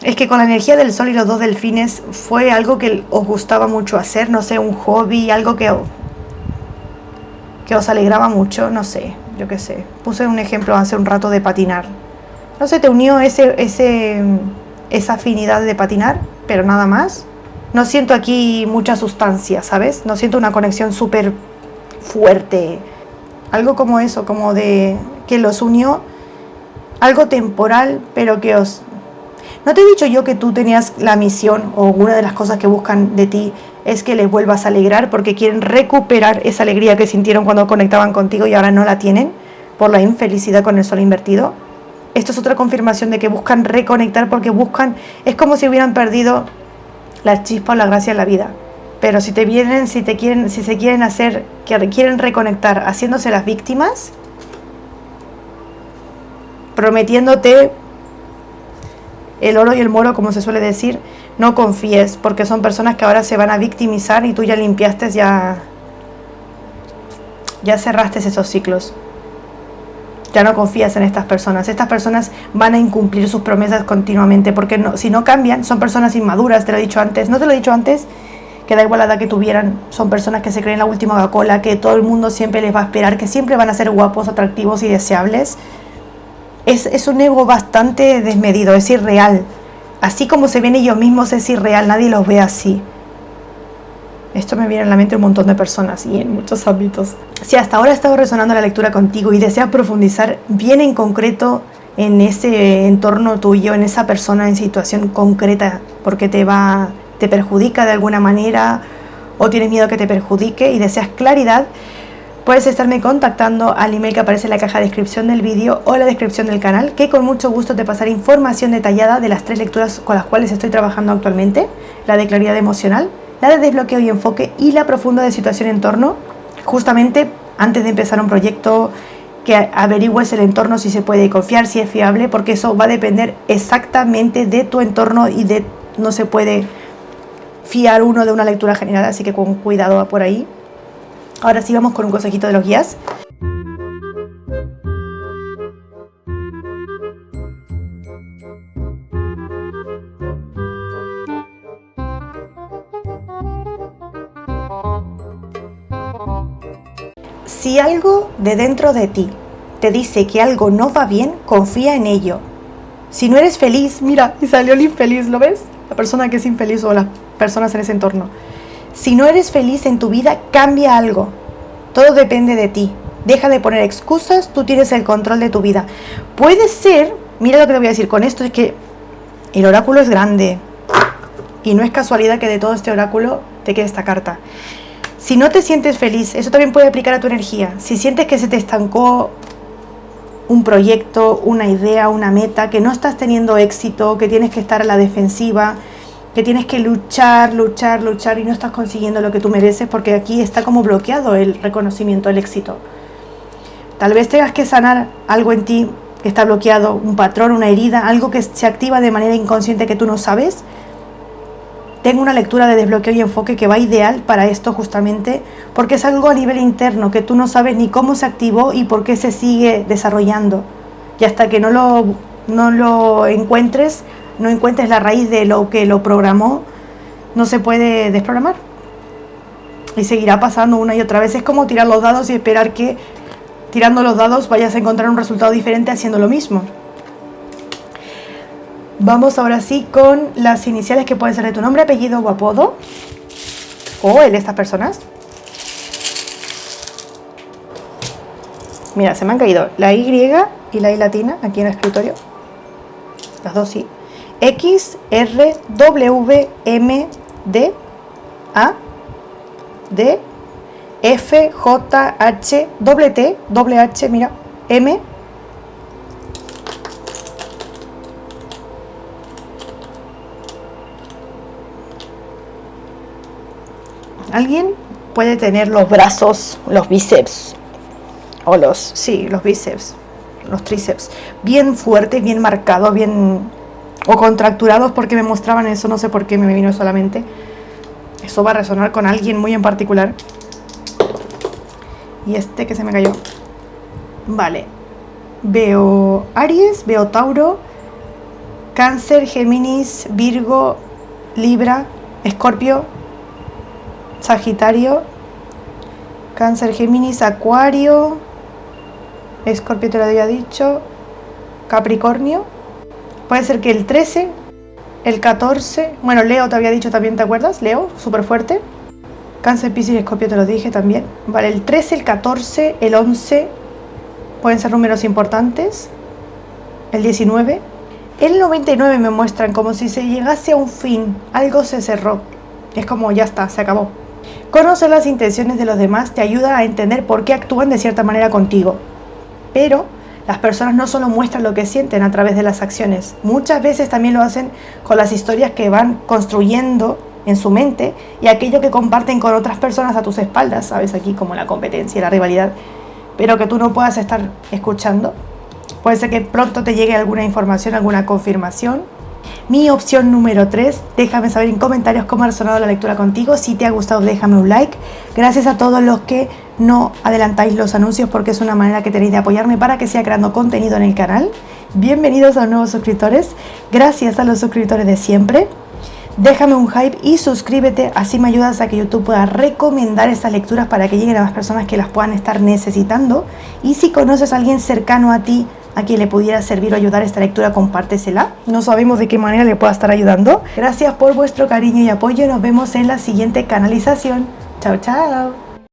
es que con la energía del sol y los dos delfines fue algo que os gustaba mucho hacer, no sé, un hobby, algo que os alegraba mucho, no sé, yo qué sé. Puse un ejemplo hace un rato de patinar. No sé, te unió esa afinidad de patinar, pero nada más. No siento aquí mucha sustancia, ¿sabes? No siento una conexión súper fuerte. Algo como eso, como de que los unió, algo temporal, pero que os... ¿No te he dicho yo que tú tenías la misión o una de las cosas que buscan de ti es que les vuelvas a alegrar porque quieren recuperar esa alegría que sintieron cuando conectaban contigo y ahora no la tienen por la infelicidad con el sol invertido? Esto es otra confirmación de que buscan reconectar porque es como si hubieran perdido la chispa o la gracia en la vida. Pero si se quieren reconectar haciéndose las víctimas, prometiéndote el oro y el moro, como se suele decir, no confíes, porque son personas que ahora se van a victimizar y tú ya limpiaste, ya cerraste esos ciclos. Ya no confías en estas personas. Estas personas van a incumplir sus promesas continuamente, porque si no cambian, son personas inmaduras, te lo he dicho antes. ¿No te lo he dicho antes? Que da igual la edad que tuvieran, son personas que se creen la última Coca-Cola, que todo el mundo siempre les va a esperar, que siempre van a ser guapos, atractivos y deseables. Es un ego bastante desmedido, es irreal. Así como se ven ellos mismos, es irreal, nadie los ve así. Esto me viene a la mente un montón de personas y en muchos ámbitos. Si hasta ahora ha estado resonando la lectura contigo y deseas profundizar bien en concreto en ese entorno tuyo, en esa persona en situación concreta, porque te perjudica de alguna manera o tienes miedo que te perjudique y deseas claridad, puedes estarme contactando al email que aparece en la caja de descripción del vídeo o la descripción del canal, que con mucho gusto te pasaré información detallada de las 3 lecturas con las cuales estoy trabajando actualmente: la de claridad emocional, la de desbloqueo y enfoque y la profunda de situación entorno, justamente antes de empezar un proyecto, que averigües el entorno, si se puede confiar, si es fiable, porque eso va a depender exactamente de tu entorno y no se puede fiar uno de una lectura general, así que con cuidado por ahí. Ahora sí vamos con un consejito de los guías. Si algo de dentro de ti te dice que algo no va bien, confía en ello. Si no eres feliz, mira, y salió el infeliz, ¿lo ves? La persona que es infeliz o las personas en ese entorno. Si no eres feliz en tu vida, cambia algo. Todo depende de ti. Deja de poner excusas, tú tienes el control de tu vida. Puede ser, mira lo que te voy a decir con esto, es que el oráculo es grande. Y no es casualidad que de todo este oráculo te quede esta carta. Si no te sientes feliz, eso también puede aplicar a tu energía. Si sientes que se te estancó un proyecto, una idea, una meta, que no estás teniendo éxito, que tienes que estar a la defensiva, que tienes que luchar y no estás consiguiendo lo que tú mereces, porque aquí está como bloqueado el reconocimiento, el éxito. Tal vez tengas que sanar algo en ti que está bloqueado, un patrón, una herida, algo que se activa de manera inconsciente que tú no sabes. Tengo una lectura de desbloqueo y enfoque que va ideal para esto justamente, porque es algo a nivel interno que tú no sabes ni cómo se activó y por qué se sigue desarrollando. Y hasta que no lo encuentres, no encuentres la raíz de lo que lo programó, no se puede desprogramar. Y seguirá pasando una y otra vez. Es como tirar los dados y esperar que tirando los dados vayas a encontrar un resultado diferente haciendo lo mismo. Vamos ahora sí con las iniciales que pueden ser de tu nombre, apellido o apodo, o el de estas personas. Mira, se me han caído la Y y la I latina aquí en el escritorio. Las dos sí. X, R, W, M, D, A, D, F, J, H, doble T, doble H, mira, M. Alguien puede tener los brazos, los bíceps, o los bíceps, los tríceps, bien fuertes, bien marcados, bien o contracturados, porque me mostraban eso, no sé por qué me vino solamente. Eso va a resonar con alguien muy en particular. Y este que se me cayó. Vale. Veo Aries, veo Tauro, Cáncer, Géminis, Virgo, Libra, Escorpio, Sagitario, Cáncer, Géminis, Acuario, Escorpio te lo había dicho, Capricornio. Puede ser que el 13, el 14, bueno, Leo te había dicho también, ¿te acuerdas? Leo, súper fuerte. Cáncer, Piscis y Escorpio te lo dije también. Vale, el 13, el 14, el 11 pueden ser números importantes. El 19. El 99 me muestran como si se llegase a un fin, algo se cerró. Es como ya está, se acabó. Conocer las intenciones de los demás te ayuda a entender por qué actúan de cierta manera contigo. Pero las personas no solo muestran lo que sienten a través de las acciones, muchas veces también lo hacen con las historias que van construyendo en su mente y aquello que comparten con otras personas a tus espaldas, sabes, aquí como la competencia y la rivalidad, pero que tú no puedas estar escuchando. Puede ser que pronto te llegue alguna información, alguna confirmación. Mi opción número 3, déjame saber en comentarios cómo ha resonado la lectura contigo. Si te ha gustado, déjame un like. Gracias a todos los que no adelantáis los anuncios, porque es una manera que tenéis de apoyarme para que siga creando contenido en el canal. Bienvenidos a los nuevos suscriptores. Gracias a los suscriptores de siempre. Déjame un hype y suscríbete, así me ayudas a que YouTube pueda recomendar estas lecturas para que lleguen a más personas que las puedan estar necesitando. Y si conoces a alguien cercano a ti, a quien le pudiera servir o ayudar esta lectura, compártesela. No sabemos de qué manera le pueda estar ayudando. Gracias por vuestro cariño y apoyo. Nos vemos en la siguiente canalización. Chao, chao.